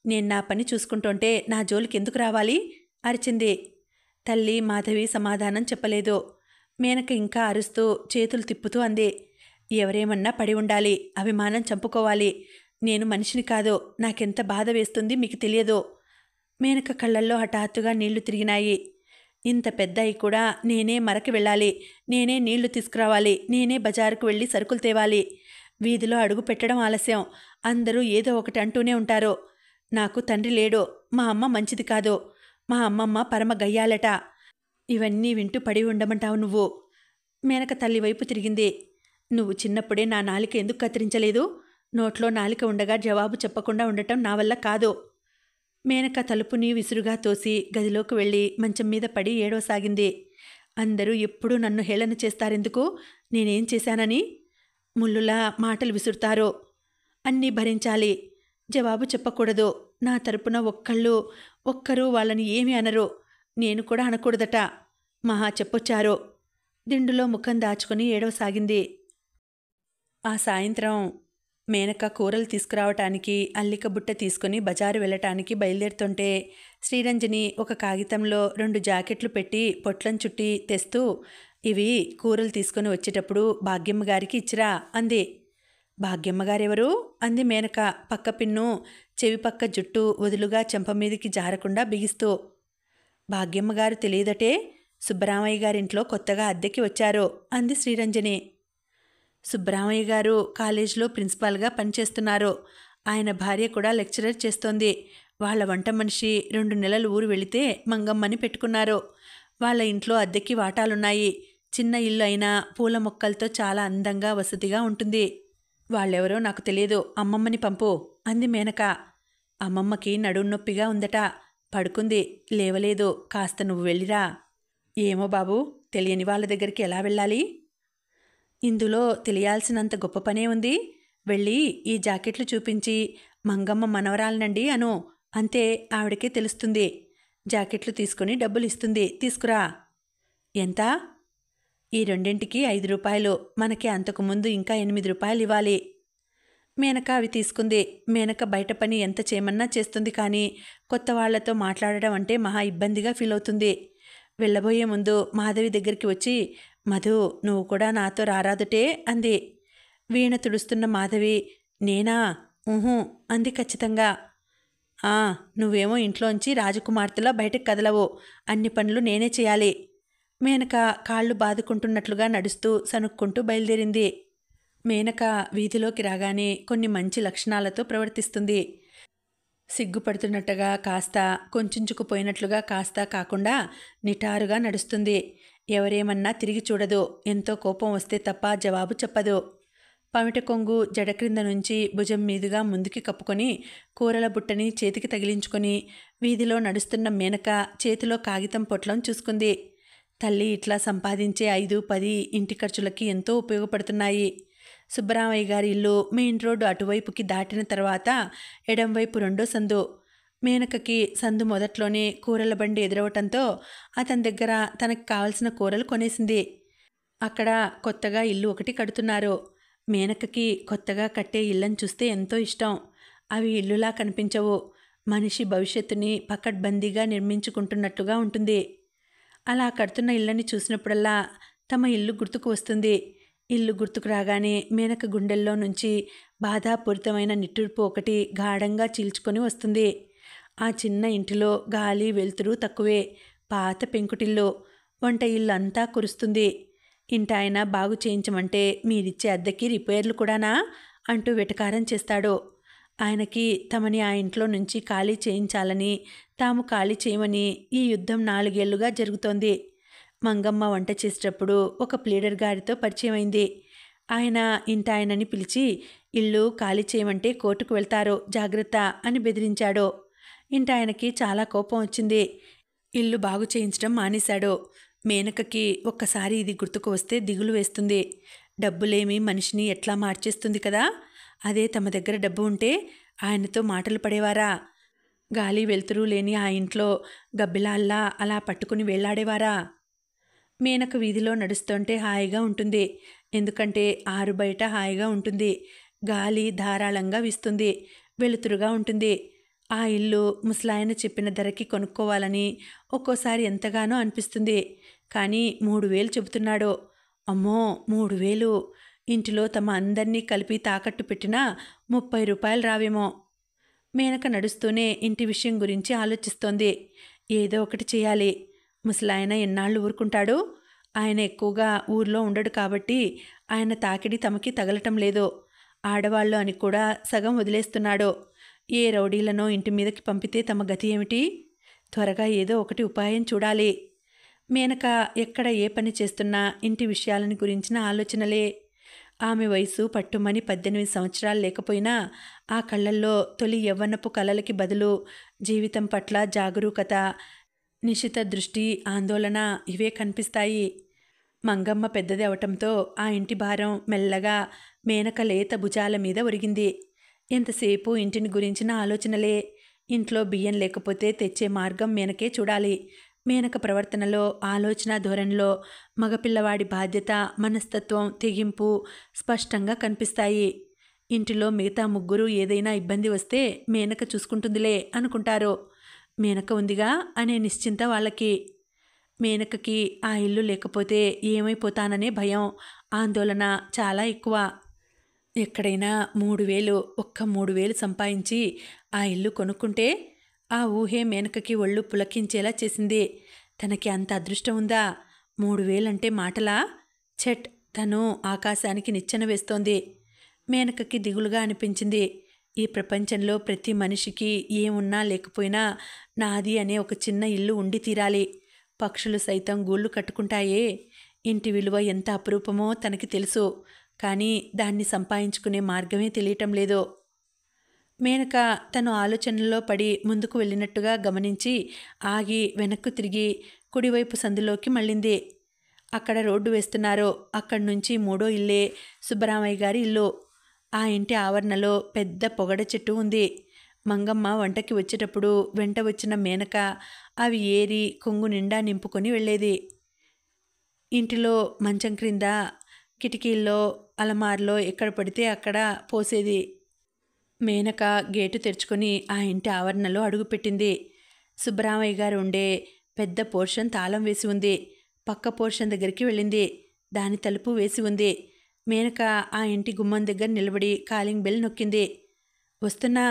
నేను నా పని చూసుకుంటుంటే నా జోలికెందుకు రావాలి? అరిచింది. తల్లి మాధవి సమాధానం చెప్పలేదు. మేనక ఇంకా అరుస్తూ చేతులు తిప్పుతూ అంది. ఎవరేమన్నా పడి ఉండాలి, అభిమానం చంపుకోవాలి. నేను మనిషిని కాదు. నాకెంత బాధ వేస్తుంది మీకు తెలియదు. మేనక కళ్ళల్లో హఠాత్తుగా నీళ్లు తిరిగినాయి. ఇంత పెద్ద అయి కూడా నేనే మరకి వెళ్ళాలి, నేనే నీళ్లు తీసుకురావాలి, నేనే బజారుకు వెళ్ళి సరుకులు తేవాలి. వీధిలో అడుగు పెట్టడం ఆలస్యం. అందరూ ఏదో ఒకటి అంటూనే ఉంటారు. నాకు తండ్రి లేడు. మా అమ్మ మంచిది కాదు. మా అమ్మమ్మ పరమ గయ్యాలట. ఇవన్నీ వింటూ పడి ఉండమంటావు నువ్వు? మేనక తల్లి వైపు తిరిగింది. నువ్వు చిన్నప్పుడే నా నాలిక ఎందుకు కత్తిరించలేదు? నోట్లో నాలిక ఉండగా జవాబు చెప్పకుండా ఉండటం నా వల్ల కాదు. మేనక తలుపుని విసురుగా తోసి గదిలోకి వెళ్ళి మంచం మీద పడి ఏడవసాగింది. అందరూ ఎప్పుడూ నన్ను హేళన చేస్తారెందుకు? నేనేం చేశానని? ముల్లులా మాటలు విసురుతారు. అన్నీ భరించాలి. జవాబు చెప్పకూడదు. నా తరపున ఒక్కరూ వాళ్ళని ఏమీ అనరు. నేను కూడా అనకూడదట. మహా చెప్పొచ్చారు. దిండులో ముఖం దాచుకుని ఏడవసాగింది. ఆ సాయంత్రం మేనక కూరలు తీసుకురావటానికి అల్లిక బుట్ట తీసుకుని బజారు వెళ్ళటానికి బయలుదేరుతుంటే శ్రీరంజని ఒక కాగితంలో 2 జాకెట్లు పెట్టి పొట్లం చుట్టి తెస్తూ, ఇవి కూరలు తీసుకుని వచ్చేటప్పుడు భాగ్యమ్మ గారికి ఇచ్చిరా అంది. భాగ్యమ్మగారెవరు? అంది మేనక పక్క పిన్ను చెవి పక్క జుట్టు వదులుగా చెంపమీదికి జారకుండా బిగిస్తూ. భాగ్యమ్మగారు తెలియదటే. సుబ్బరామయ్య గారింట్లో కొత్తగా అద్దెకి వచ్చారు అంది శ్రీరంజని. సుబ్బరామయ్య గారు కాలేజీలో ప్రిన్సిపాల్గా పనిచేస్తున్నారు. ఆయన భార్య కూడా లెక్చరర్ చేస్తోంది. వాళ్ళ వంట మనిషి 2 నెలలు ఊరు వెళితే మంగమ్మని పెట్టుకున్నారు. వాళ్ళ ఇంట్లో అద్దెకి వాటాలున్నాయి. చిన్న ఇల్లు అయినా పూల మొక్కలతో చాలా అందంగా వసతిగా ఉంటుంది. వాళ్ళెవరో నాకు తెలియదు. అమ్మమ్మని పంపు అంది మేనక. అమ్మమ్మకి నడుం నొప్పిగా ఉందట. పడుకుంది, లేవలేదు. కాస్త నువ్వు వెళ్ళిరా. ఏమో బాబు, తెలియని వాళ్ళ దగ్గరికి ఎలా వెళ్ళాలి? ఇందులో తెలియాల్సినంత గొప్ప పనే ఉంది. వెళ్ళి ఈ జాకెట్లు చూపించి మంగమ్మ మనవరాలనండి అను. అంతే, ఆవిడకే తెలుస్తుంది. జాకెట్లు తీసుకుని డబ్బులు ఇస్తుంది. తీసుకురా. ఎంత? ఈ రెండింటికి 5 రూపాయలు. మనకి అంతకుముందు ఇంకా 8 రూపాయలు ఇవ్వాలి. మేనక అవి తీసుకుంది. మేనక బయట పని ఎంత చేయమన్నా చేస్తుంది. కానీ కొత్త వాళ్లతో మాట్లాడడం అంటే మహా ఇబ్బందిగా ఫీల్ అవుతుంది. వెళ్ళబోయే ముందు మాధవి దగ్గరికి వచ్చి, మధు, నువ్వు కూడా నాతో రారాదుటే అంది. వీణ తుడుస్తున్న మాధవి, నేనా? అంది ఖచ్చితంగా. నువ్వేమో ఇంట్లోంచి రాజకుమార్తెలా బయటకు కదలవు. అన్ని పనులు నేనే చేయాలి. మేనక కాళ్ళు బాదుకుంటున్నట్లుగా నడుస్తూ సనుక్కుంటూ బయలుదేరింది. మేనక వీధిలోకి రాగానే కొన్ని మంచి లక్షణాలతో ప్రవర్తిస్తుంది. సిగ్గుపడుతున్నట్టుగా కాస్త, కొంచుకుపోయినట్లుగా కాస్త కాకుండా నిటారుగా నడుస్తుంది. ఎవరేమన్నా తిరిగి చూడదు. ఎంతో కోపం వస్తే తప్ప జవాబు చెప్పదు. పమిట కొంగు జడ క్రింద నుంచి భుజం మీదుగా ముందుకి కప్పుకొని కూరల బుట్టని చేతికి తగిలించుకొని వీధిలో నడుస్తున్న మేనక చేతిలో కాగితం పొట్లం చూసుకుంది. తల్లి ఇట్లా సంపాదించే 5-10 ఇంటి ఖర్చులకి ఎంతో ఉపయోగపడుతున్నాయి. సుబ్బరామయ్య గారి ఇల్లు మెయిన్ రోడ్డు అటువైపుకి దాటిన తర్వాత ఎడంవైపు 2వ సందు. మేనకకి సందు మొదట్లోనే కూరల బండి ఎదురవటంతో అతని దగ్గర తనకు కావలసిన కూరలు కొనేసింది. అక్కడ కొత్తగా ఇల్లు ఒకటి కడుతున్నారు. మేనకకి కొత్తగా కట్టే ఇళ్ళని చూస్తే ఎంతో ఇష్టం. అవి ఇల్లులా కనిపించవు. మనిషి భవిష్యత్తుని పకడ్బందీగా నిర్మించుకుంటున్నట్టుగా ఉంటుంది. అలా కడుతున్న ఇళ్ళని చూసినప్పుడల్లా తమ ఇల్లు గుర్తుకు వస్తుంది. ఇల్లు గుర్తుకు రాగానే మేనక గుండెల్లో నుంచి బాధాపూరితమైన నిట్టూర్పు ఒకటి గాఢంగా చీల్చుకొని వస్తుంది. ఆ చిన్న ఇంటిలో గాలి వెలుతురు తక్కువే. పాత పెంకుటిల్లు. వంట ఇల్లు అంతా కురుస్తుంది. ఇంటాయన బాగు చేయించమంటే మీరిచ్చే అద్దెకి రిపేర్లు కూడానా అంటూ వెటకారం చేస్తాడు. ఆయనకి తమని ఆ ఇంట్లో నుంచి ఖాళీ చేయించాలని, తాము ఖాళీ చేయమని ఈ యుద్ధం 4 ఏళ్లుగా జరుగుతోంది. మంగమ్మ వంట చేసేటప్పుడు ఒక ప్లీడర్ గారితో పరిచయమైంది. ఆయన ఇంటాయనని పిలిచి ఇల్లు ఖాళీ చేయమంటే కోర్టుకు వెళ్తారు జాగ్రత్త అని బెదిరించాడు. ఇంటాయనకి చాలా కోపం వచ్చింది. ఇల్లు బాగు చేయించడం మానేశాడు. మేనకకి ఒక్కసారి ఇది గుర్తుకు వస్తే దిగులు వేస్తుంది. డబ్బులేమి మనిషిని ఎట్లా మార్చేస్తుంది కదా. అదే తమ దగ్గర డబ్బు ఉంటే ఆయనతో మాటలు పడేవారా? గాలి వెలుతురు లేని ఆ ఇంట్లో గబ్బిలాల్లా అలా పట్టుకుని వేళ్లాడేవారా? మేనక వీధిలో నడుస్తుంటే హాయిగా ఉంటుంది. ఎందుకంటే ఆరు బయట హాయిగా ఉంటుంది. గాలి ధారాళంగా వీస్తుంది. వెలుతురుగా ఉంటుంది. ఆ ఇల్లు ముసలాయన చెప్పిన ధరకి కొనుక్కోవాలని ఒక్కోసారి ఎంతగానో అనిపిస్తుంది. కానీ 3,000 చెబుతున్నాడు. అమ్మో, 3,000! ఇంటిలో తమ అందరినీ కలిపి తాకట్టు పెట్టినా 30 రూపాయలు రావేమో. మేనక నడుస్తూనే ఇంటి విషయం గురించి ఆలోచిస్తోంది. ఏదో ఒకటి చేయాలి. ముసలాయన ఎన్నాళ్ళు ఊరుకుంటాడు? ఆయన ఎక్కువగా ఊర్లో ఉండడు కాబట్టి ఆయన తాకిడి తమకి తగలటం లేదు. ఆడవాళ్ళు అని కూడా సగం వదిలేస్తున్నాడు. ఏ రౌడీలనో ఇంటి మీదకి పంపితే తమ గతి ఏమిటి? త్వరగా ఏదో ఒకటి ఉపాయం చూడాలి. మేనక ఎక్కడ ఏ పని చేస్తున్నా ఇంటి విషయాలని గురించిన ఆలోచనలే. ఆమె వయసు పట్టుమని 18 సంవత్సరాలు లేకపోయినా ఆ కళ్ళల్లో తొలి యవ్వనపు కలలకి బదులు జీవితం పట్ల జాగరూకత, నిశిత దృష్టి, ఆందోళన ఇవే కనిపిస్తాయి. మంగమ్మ పెద్దది అవటంతో ఆ ఇంటి భారం మెల్లగా మేనక లేత భుజాల మీద ఒరిగింది. ఎంతసేపు ఇంటిని గురించిన ఆలోచనలే. ఇంట్లో బియ్యం లేకపోతే తెచ్చే మార్గం మేనకే చూడాలి. మేనక ప్రవర్తనలో, ఆలోచన ధోరణిలో మగపిల్లవాడి బాధ్యత, మనస్తత్వం, తెగింపు స్పష్టంగా కనిపిస్తాయి. ఇంటిలో మిగతా ముగ్గురు ఏదైనా ఇబ్బంది వస్తే మేనక చూసుకుంటుందిలే అనుకుంటారు. మేనక ఉందిగా అనే నిశ్చింత వాళ్ళకి. మేనకకి ఆ ఇల్లు లేకపోతే ఏమైపోతాననే భయం, ఆందోళన చాలా ఎక్కువ. ఎక్కడైనా 3,000, ఒక్క 3,000 సంపాదించి ఆ ఇల్లు కొనుక్కుంటే ఆ ఊహే మేనకకి ఒళ్ళు పులకించేలా చేసింది. తనకి అంత అదృష్టం ఉందా? 3,000 అంటే మాటలా? ఛట్! తను ఆకాశానికి నిచ్చెన వేస్తోంది. మేనకకి దిగులుగా అనిపించింది. ఈ ప్రపంచంలో ప్రతి మనిషికి ఏమున్నా లేకపోయినా నాది అనే ఒక చిన్న ఇల్లు ఉండి తీరాలి. పక్షులు సైతం గూళ్ళు కట్టుకుంటాయే. ఇంటి విలువ ఎంత అపురూపమో తనకి తెలుసు. కానీ దాన్ని సంపాదించుకునే మార్గమే తెలియటం లేదు. మేనక తను ఆలోచనల్లో పడి ముందుకు వెళ్ళినట్టుగా గమనించి ఆగి వెనక్కు తిరిగి కుడివైపు సందులోకి మళ్ళింది. అక్కడ రోడ్డు వేస్తున్నారు. అక్కడి నుంచి 3వ ఇల్లే సుబ్బరామయ్య గారి ఇల్లు. ఆ ఇంటి ఆవరణలో పెద్ద పొగడ చెట్టు ఉంది. మంగమ్మ వంటకి వచ్చేటప్పుడు వెంట వచ్చిన మేనక అవి ఏరి కొంగు నిండా నింపుకొని వెళ్ళేది. ఇంటిలో మంచం క్రింద, కిటికీల్లో, అలమార్లో ఎక్కడ పడితే అక్కడ పోసేది. మేనక గేటు తెరుచుకొని ఆ ఇంటి ఆవరణలో అడుగుపెట్టింది. సుబ్బరామయ్య గారు ఉండే పెద్ద పోర్షన్ తాళం వేసి ఉంది. పక్క పోర్షన్ దగ్గరికి వెళ్ళింది. దాని తలుపు వేసి ఉంది. మేనక ఆ ఇంటి గుమ్మం దగ్గర నిలబడి కాలింగ్ బెల్ నొక్కింది. వస్తున్నా!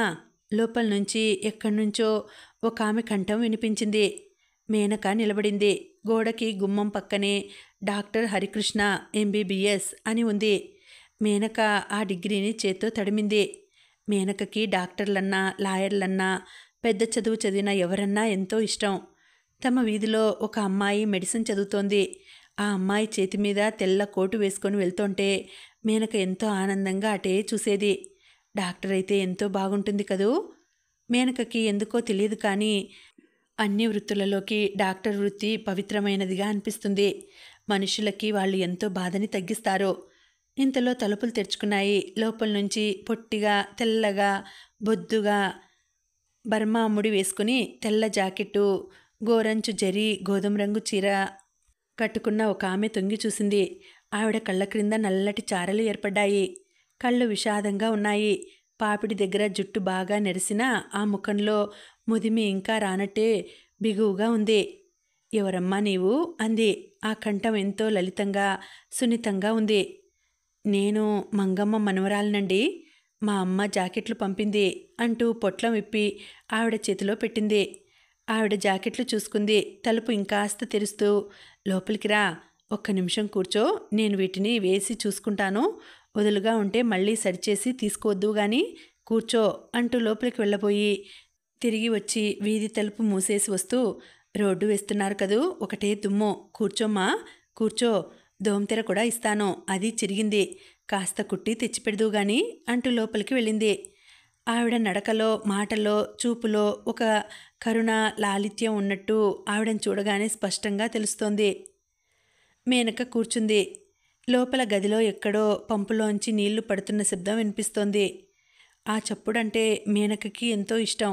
లోపల నుంచి ఎక్కడి నుంచో ఒక ఆమె కంఠం వినిపించింది. మేనక నిలబడింది. గోడకి గుమ్మం పక్కనే డాక్టర్ హరికృష్ణ MBBS అని ఉంది. మేనక ఆ డిగ్రీని చేత్తో తడిమింది. మేనకకి డాక్టర్లన్నా, లాయర్లన్నా, పెద్ద చదువు చదివిన ఎవరన్నా ఎంతో ఇష్టం. తమ వీధిలో ఒక అమ్మాయి మెడిసిన్ చదువుతోంది. ఆ అమ్మాయి చేతి మీద తెల్ల కోటు వేసుకొని వెళ్తుంటే మేనక ఎంతో ఆనందంగా అటే చూసేది. డాక్టర్ అయితే ఎంతో బాగుంటుంది కదూ. మేనకకి ఎందుకో తెలియదు కానీ అన్ని వృత్తులలోకి డాక్టర్ వృత్తి పవిత్రమైనదిగా అనిపిస్తుంది. మనుషులకి వాళ్ళు ఎంతో బాధని తగ్గిస్తారు. ఇంతలో తలుపులు తెరుచుకున్నాయి. లోపల నుంచి పొట్టిగా, తెల్లగా, బొద్దుగా, బర్మా ముడి వేసుకుని తెల్ల జాకెట్టు, గోరంచు జరీ గోధుమ రంగు చీర కట్టుకున్న ఒక ఆమె తొంగి చూసింది. ఆవిడ కళ్ళ క్రింద నల్లటి చారలు ఏర్పడ్డాయి. కళ్ళు విషాదంగా ఉన్నాయి. పాపిడి దగ్గర జుట్టు బాగా నెరిసినా ఆ ముఖంలో ముదిమి ఇంకా రానట్టే బిగువుగా ఉంది. ఎవరమ్మా నీవు? అంది. ఆ కంఠం ఎంతో లలితంగా, సున్నితంగా ఉంది. నేను మంగమ్మ మనవరాలనండి. మా అమ్మ జాకెట్లు పంపింది అంటూ పొట్లం విప్పి ఆవిడ చేతిలో పెట్టింది. ఆవిడ జాకెట్లు చూసుకుంది. తలుపు ఇంకాస్త తెరుస్తూ, లోపలికి రా, ఒక్క నిమిషం కూర్చో, నేను వీటిని వేసి చూసుకుంటాను, వదులుగా ఉంటే మళ్ళీ సరిచేసి తీసుకువద్దు గాని కూర్చో అంటూ లోపలికి వెళ్ళబోయి తిరిగి వచ్చి వీధి తలుపు మూసేసి వస్తూ, రోడ్డు వేస్తున్నారు కదూ, ఒకటే దుమ్ము, కూర్చోమ్మా కూర్చో, దోమతెర కూడా ఇస్తాను, అది చిరిగింది, కాస్త కుట్టి తెచ్చిపెడదు గాని అంటూ లోపలికి వెళ్ళింది. ఆవిడ నడకలో, మాటలో, చూపులో ఒక కరుణ, లాలిత్యం ఉన్నట్టు ఆవిడని చూడగానే స్పష్టంగా తెలుస్తోంది. మేనక కూర్చుంది. లోపల గదిలో ఎక్కడో పంపులోంచి నీళ్లు పడుతున్న శబ్దం వినిపిస్తోంది. ఆ చప్పుడంటే మేనకకి ఎంతో ఇష్టం.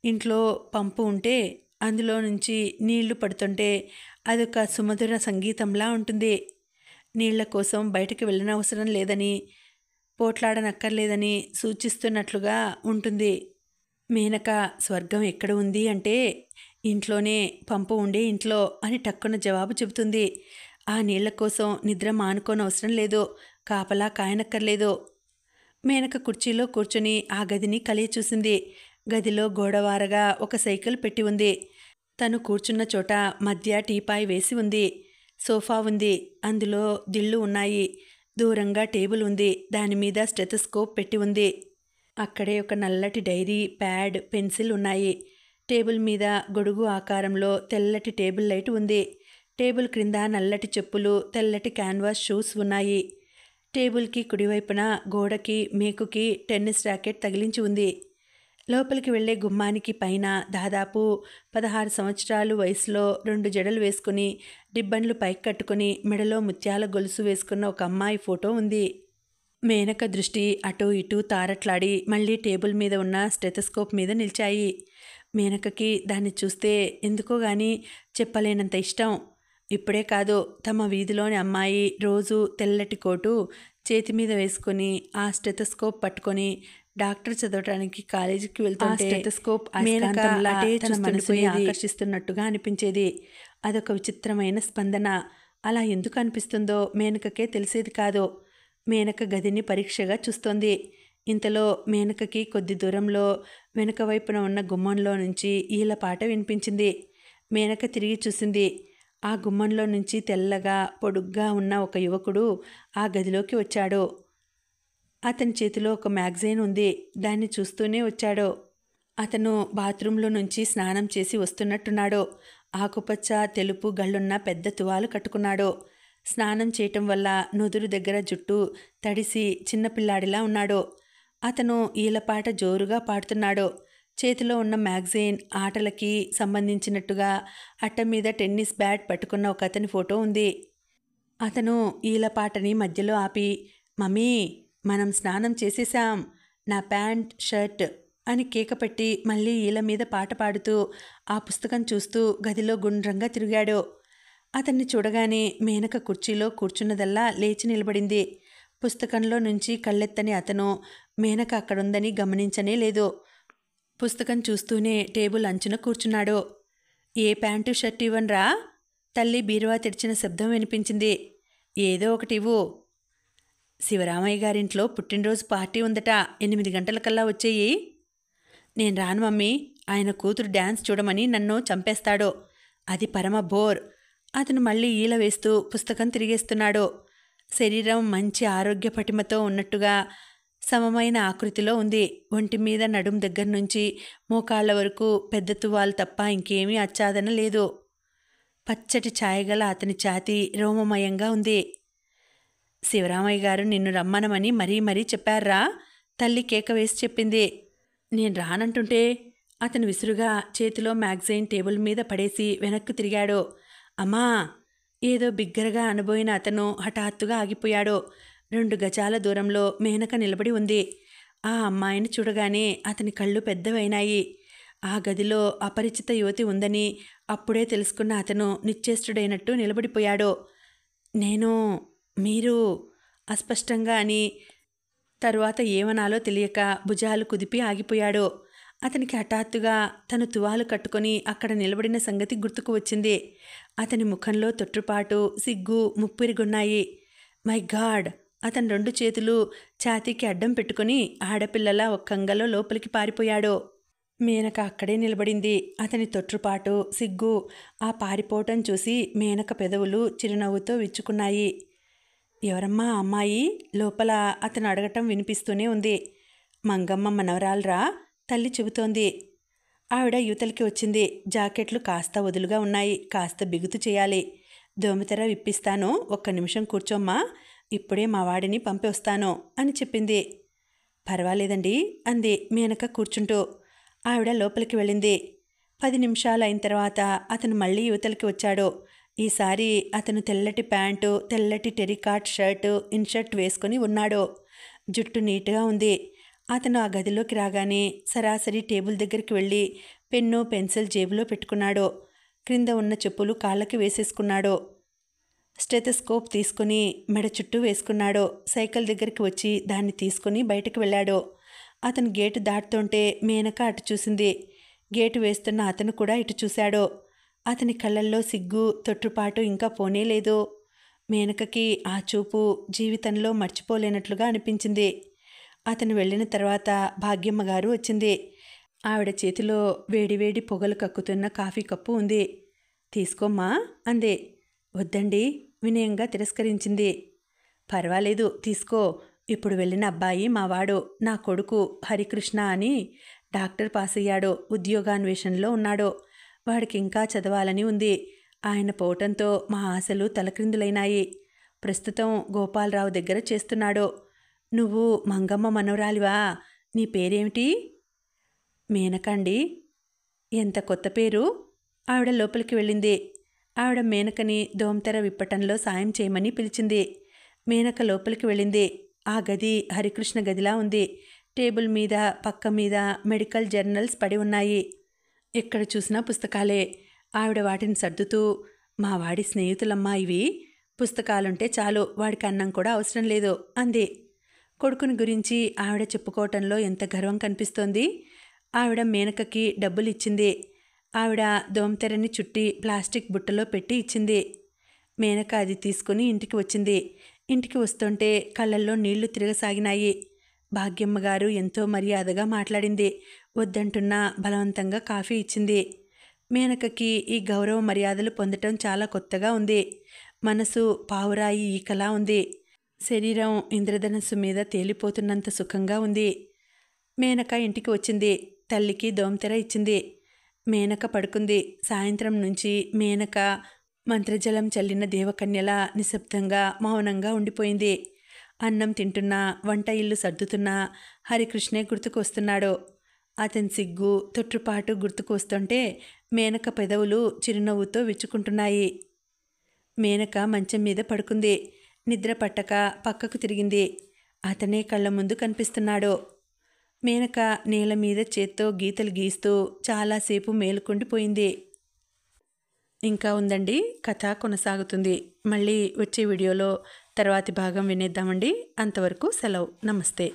ఇంట్లో పంపు ఉంటే అందులో నుంచి నీళ్లు పడుతుంటే అదొక సుమధుర సంగీతంలా ఉంటుంది. నీళ్ల కోసం బయటకు వెళ్ళనవసరం లేదని, పోట్లాడనక్కర్లేదని సూచిస్తున్నట్లుగా ఉంటుంది. మేనక స్వర్గం ఎక్కడ ఉంది అంటే ఇంట్లోనే, పంపు ఉండే ఇంట్లో అని టక్కున జవాబు చెబుతుంది. ఆ నీళ్ల కోసం నిద్ర మానుకోనవసరం లేదు, కాపలా కాయనక్కర్లేదు. మేనక కుర్చీలో కూర్చుని ఆ గదిని కలియ చూసింది. గదిలో గోడవారగా ఒక సైకిల్ పెట్టి ఉంది. తను కూర్చున్న చోట మధ్య టీపాయ్ వేసి ఉంది. సోఫా ఉంది, అందులో దిళ్ళు ఉన్నాయి. దూరంగా టేబుల్ ఉంది, దానిమీద స్టెథోస్కోప్ పెట్టి ఉంది. అక్కడే ఒక నల్లటి డైరీ, ప్యాడ్, పెన్సిల్ ఉన్నాయి. టేబుల్ మీద గొడుగు ఆకారంలో తెల్లటి టేబుల్ లైట్ ఉంది. టేబుల్ క్రింద నల్లటి చెప్పులు, తెల్లటి క్యాన్వాస్ షూస్ ఉన్నాయి. టేబుల్కి కుడివైపున గోడకి, మేకుకి టెన్నిస్ ర్యాకెట్ తగిలించి ఉంది. లోపలికి వెళ్లే గుమ్మానికి పైన దాదాపు 16 సంవత్సరాలు వయసులో 2 జడలు వేసుకుని, రిబ్బన్లు పైకి కట్టుకుని, మెడలో ముత్యాల గొలుసు వేసుకున్న ఒక అమ్మాయి ఫోటో ఉంది. మేనక దృష్టి అటూ ఇటూ తారట్లాడి మళ్ళీ టేబుల్ మీద ఉన్న స్టెథోస్కోప్ మీద నిలిచాయి. మేనకకి దాన్ని చూస్తే ఎందుకో గాని చెప్పలేనంత ఇష్టం. ఇప్పుడే కాదు, తమ వీధిలోని అమ్మాయి రోజు తెల్లటి కోటు చేతి మీద వేసుకుని ఆ స్టెథోస్కోప్ పట్టుకొని డాక్టర్ చదవటానికి కాలేజీకి వెళ్తుంటే స్టెథోస్కోప్ ఆకర్షిస్తున్నట్టుగా అనిపించేది. అదొక విచిత్రమైన స్పందన. అలా ఎందుకు అనిపిస్తుందో మేనకకే తెలిసేది కాదు. మేనక గదిని పరీక్షగా చూస్తోంది. ఇంతలో మేనకకి కొద్ది దూరంలో వెనుక వైపున ఉన్న గుమ్మంలో నుంచి ఈలపాట వినిపించింది. మేనక తిరిగి చూసింది. ఆ గుమ్మంలో నుంచి తెల్లగా పొడుగ్గా ఉన్న ఒక యువకుడు ఆ గదిలోకి వచ్చాడు. అతని చేతిలో ఒక మ్యాగజైన్ ఉంది. దాన్ని చూస్తూనే వచ్చాడు. అతను బాత్రూంలో నుంచి స్నానం చేసి వస్తున్నట్టున్నాడు. ఆకుపచ్చ, తెలుపు గళ్ళున్న పెద్ద తువాలు కట్టుకున్నాడు. స్నానం చేయటం వల్ల నుదురు దగ్గర జుట్టు తడిసి చిన్నపిల్లాడిలా ఉన్నాడు. అతను ఈలపాట జోరుగా పాడుతున్నాడు. చేతిలో ఉన్న మ్యాగజైన్ ఆటలకి సంబంధించినట్టుగా అట్ట మీద టెన్నిస్ బ్యాట్ పట్టుకున్న ఒక అతని ఫోటో ఉంది. అతను ఈలపాటని మధ్యలో ఆపి, మమ్మీ, మనం స్నానం చేసేసాం, నా ప్యాంట్, షర్ట్ అని కేకపెట్టి మళ్ళీ ఈల మీద పాట పాడుతూ ఆ పుస్తకం చూస్తూ గదిలో గుండ్రంగా తిరిగాడు. అతన్ని చూడగానే మేనక కుర్చీలో కూర్చున్నదల్లా లేచి నిలబడింది. పుస్తకంలో నుంచి కళ్ళెత్తని అతను మేనక అక్కడుందని గమనించనే లేదు. పుస్తకం చూస్తూనే టేబుల్ అంచున కూర్చున్నాడు. ఏ ప్యాంటు షర్ట్ ఇవ్వనరా? తల్లి బీరువా తెరిచిన శబ్దం వినిపించింది. ఏదో ఒకటి ఇవ్వు. శివరామయ్య గారింట్లో పుట్టినరోజు పార్టీ ఉందట, 8 గంటలకల్లా వచ్చేయి. నేను రాను మమ్మీ, ఆయన కూతురు డ్యాన్స్ చూడమని నన్ను చంపేస్తాడు, అది పరమ బోర్. అతను మళ్ళీ ఈల వేస్తూ పుస్తకం తిరిగేస్తున్నాడు. శరీరం మంచి ఆరోగ్య పటిమతో ఉన్నట్టుగా సమమైన ఆకృతిలో ఉంది. ఒంటి మీద నడుం దగ్గర నుంచి మోకాళ్ల వరకు పెద్ద తువాలు తప్ప ఇంకేమీ ఆచ్ఛాదన లేదు. పచ్చటి ఛాయగల అతని ఛాతీ రోమమయంగా ఉంది. శివరామయ్య గారు నిన్ను రమ్మనమని మరీ చెప్పారా? తల్లి కేక వేసి చెప్పింది. నేను రానంటుంటే? అతను విసురుగా చేతిలో మ్యాగజైన్ టేబుల్ మీద పడేసి వెనక్కు తిరిగాడు. అమ్మా! ఏదో బిగ్గరగా అనబోయిన అతను హఠాత్తుగా ఆగిపోయాడు. 2 గజాల దూరంలో మేనక నిలబడి ఉంది. ఆ అమ్మాయిని చూడగానే అతని కళ్ళు పెద్దవైనాయి. ఆ గదిలో అపరిచిత యువతి ఉందని అప్పుడే తెలుసుకున్న అతను నిశ్చేష్టుడైనట్టు నిలబడిపోయాడు. మీరు అస్పష్టంగా అని తరువాత ఏమనాలో తెలియక భుజాలు కుదిపి ఆగిపోయాడు. అతనికి హఠాత్తుగా తను తువాలు కట్టుకొని అక్కడ నిలబడిన సంగతి గుర్తుకు వచ్చింది. అతని ముఖంలో తొట్టుపాటు, సిగ్గు ముప్పిరిగున్నాయి. మై గాడ్, అతను 2 చేతులు ఛాతీకి అడ్డం పెట్టుకుని ఆడపిల్లలా ఒక కంగలో లోపలికి పారిపోయాడు. మేనక అక్కడే నిలబడింది. అతని తొట్రుపాటు, సిగ్గు, ఆ పారిపోవటం చూసి మేనక పెదవులు చిరునవ్వుతో విచ్చుకున్నాయి. ఎవరమ్మా అమ్మాయి? లోపల అతను అడగటం వినిపిస్తూనే ఉంది. మంగమ్మ మనవరాల్రా, తల్లి చెబుతోంది. ఆవిడ యువతలకి వచ్చింది. జాకెట్లు కాస్త వదులుగా ఉన్నాయి, కాస్త బిగుతు చేయాలి. దోమతెర విప్పిస్తాను, ఒక్క నిమిషం కూర్చోమ్మా, ఇప్పుడే మా వాడిని పంపి వస్తాను అని చెప్పింది. పర్వాలేదండి అంది మేనక కూర్చుంటూ. ఆవిడ లోపలికి వెళ్ళింది. 10 నిమిషాలు అయిన తర్వాత అతను మళ్ళీ యువతలకి వచ్చాడు. ఈసారి అతను తెల్లటి ప్యాంటు, తెల్లటి టెరికాట్ షర్టు, ఇన్షర్ట్ వేసుకుని ఉన్నాడు. జుట్టు నీట్గా ఉంది. అతను ఆ గదిలోకి రాగానే సరాసరి టేబుల్ దగ్గరికి వెళ్ళి పెన్ను, పెన్సిల్ జేబులో పెట్టుకున్నాడు. క్రింద ఉన్న చెప్పులు కాళ్ళకి వేసేసుకున్నాడు. స్టెథోస్కోప్ తీసుకుని మెడ చుట్టూ వేసుకున్నాడు. సైకిల్ దగ్గరికి వచ్చి దాన్ని తీసుకుని బయటకు వెళ్ళాడు. అతను గేటు దాటుతుంటే మేనక అటు చూసింది. గేటు వేస్తున్న అతను కూడా ఇటు చూశాడు. అతని కళ్ళల్లో సిగ్గు, తొట్టుపాటు ఇంకా పోనేలేదు. మేనకకి ఆ చూపు జీవితంలో మర్చిపోలేనట్లుగా అనిపించింది. అతను వెళ్ళిన తర్వాత భాగ్యమ్మ గారు వచ్చింది. ఆవిడ చేతిలో వేడివేడి పొగలు కక్కుతున్న కాఫీ కప్పు ఉంది. తీసుకోమ్మా అంది. వద్దండి వినయంగా తిరస్కరించింది. పర్వాలేదు తీసుకో. ఇప్పుడు వెళ్ళిన అబ్బాయి మావాడు, నా కొడుకు హరికృష్ణ అని డాక్టర్ పాస్ అయ్యాడు. ఉద్యోగాన్వేషణలో ఉన్నాడు. వాడికి ఇంకా చదవాలని ఉంది. ఆయన పోవటంతో మా ఆశలు తలక్రిందులైనాయి. ప్రస్తుతం గోపాలరావు దగ్గర చేస్తున్నాడు. నువ్వు మంగమ్మ మనవరాలివా? నీ పేరేమిటి? మేనకండి. ఎంత కొత్త పేరు? ఆవిడ లోపలికి వెళ్ళింది. ఆవిడ మేనకని దోమతెర విప్పటంలో సాయం చేయమని పిలిచింది. మేనక లోపలికి వెళ్ళింది. ఆ గది హరికృష్ణ గదిలా ఉంది. టేబుల్ మీద, పక్క మీద మెడికల్ జర్నల్స్ పడి ఉన్నాయి. ఎక్కడ చూసినా పుస్తకాలే. ఆవిడ వాటిని సర్దుతూ, మా వాడి స్నేహితులమ్మా ఇవి. పుస్తకాలుంటే చాలు, వాడికి అన్నం కూడా అవసరం లేదు అంది. కొడుకుని గురించి ఆవిడ చెప్పుకోవటంలో ఎంత గర్వం కనిపిస్తోంది. ఆవిడ మేనకకి డబ్బులు ఇచ్చింది. ఆవిడ దోమతెరని చుట్టి ప్లాస్టిక్ బుట్టలో పెట్టి ఇచ్చింది. మేనక అది తీసుకుని ఇంటికి వచ్చింది. ఇంటికి వస్తుంటే కళ్ళల్లో నీళ్లు తిరగసాగినాయి. భాగ్యమ్మ గారు ఎంతో మర్యాదగా మాట్లాడింది. వద్దంటున్నా బలవంతంగా కాఫీ ఇచ్చింది. మేనకకి ఈ గౌరవ మర్యాదలు పొందటం చాలా కొత్తగా ఉంది. మనసు పావురాయి ఈకలా ఉంది. శరీరం ఇంద్రధనస్సు మీద తేలిపోతున్నంత సుఖంగా ఉంది. మేనక ఇంటికి వచ్చింది. తల్లికి దోమతెర ఇచ్చింది. మేనక పడుకుంది. సాయంత్రం నుంచి మేనక మంత్రజలం చల్లిన దేవకన్యలా నిశ్శబ్దంగా మౌనంగా ఉండిపోయింది. అన్నం తింటున్నా, వంట ఇల్లు సర్దుతున్నా హరికృష్ణే గుర్తుకు వస్తున్నాడు. అతని సిగ్గు, తొట్టుపాటు గుర్తుకు వస్తుంటే మేనక పెదవులు చిరునవ్వుతో విచ్చుకుంటున్నాయి. మేనక మంచం మీద పడుకుంది. నిద్ర పట్టక పక్కకు తిరిగింది. అతనే కళ్ళ ముందు కనిపిస్తున్నాడు. మేనక నేల మీద చేత్తో గీతలు గీస్తూ చాలాసేపు మేలుకుండిపోయింది. ఇంకా ఉందండి, కథ కొనసాగుతుంది. మళ్ళీ వచ్చే వీడియోలో తర్వాతి భాగం వినేద్దామండి. అంతవరకు సెలవు. నమస్తే.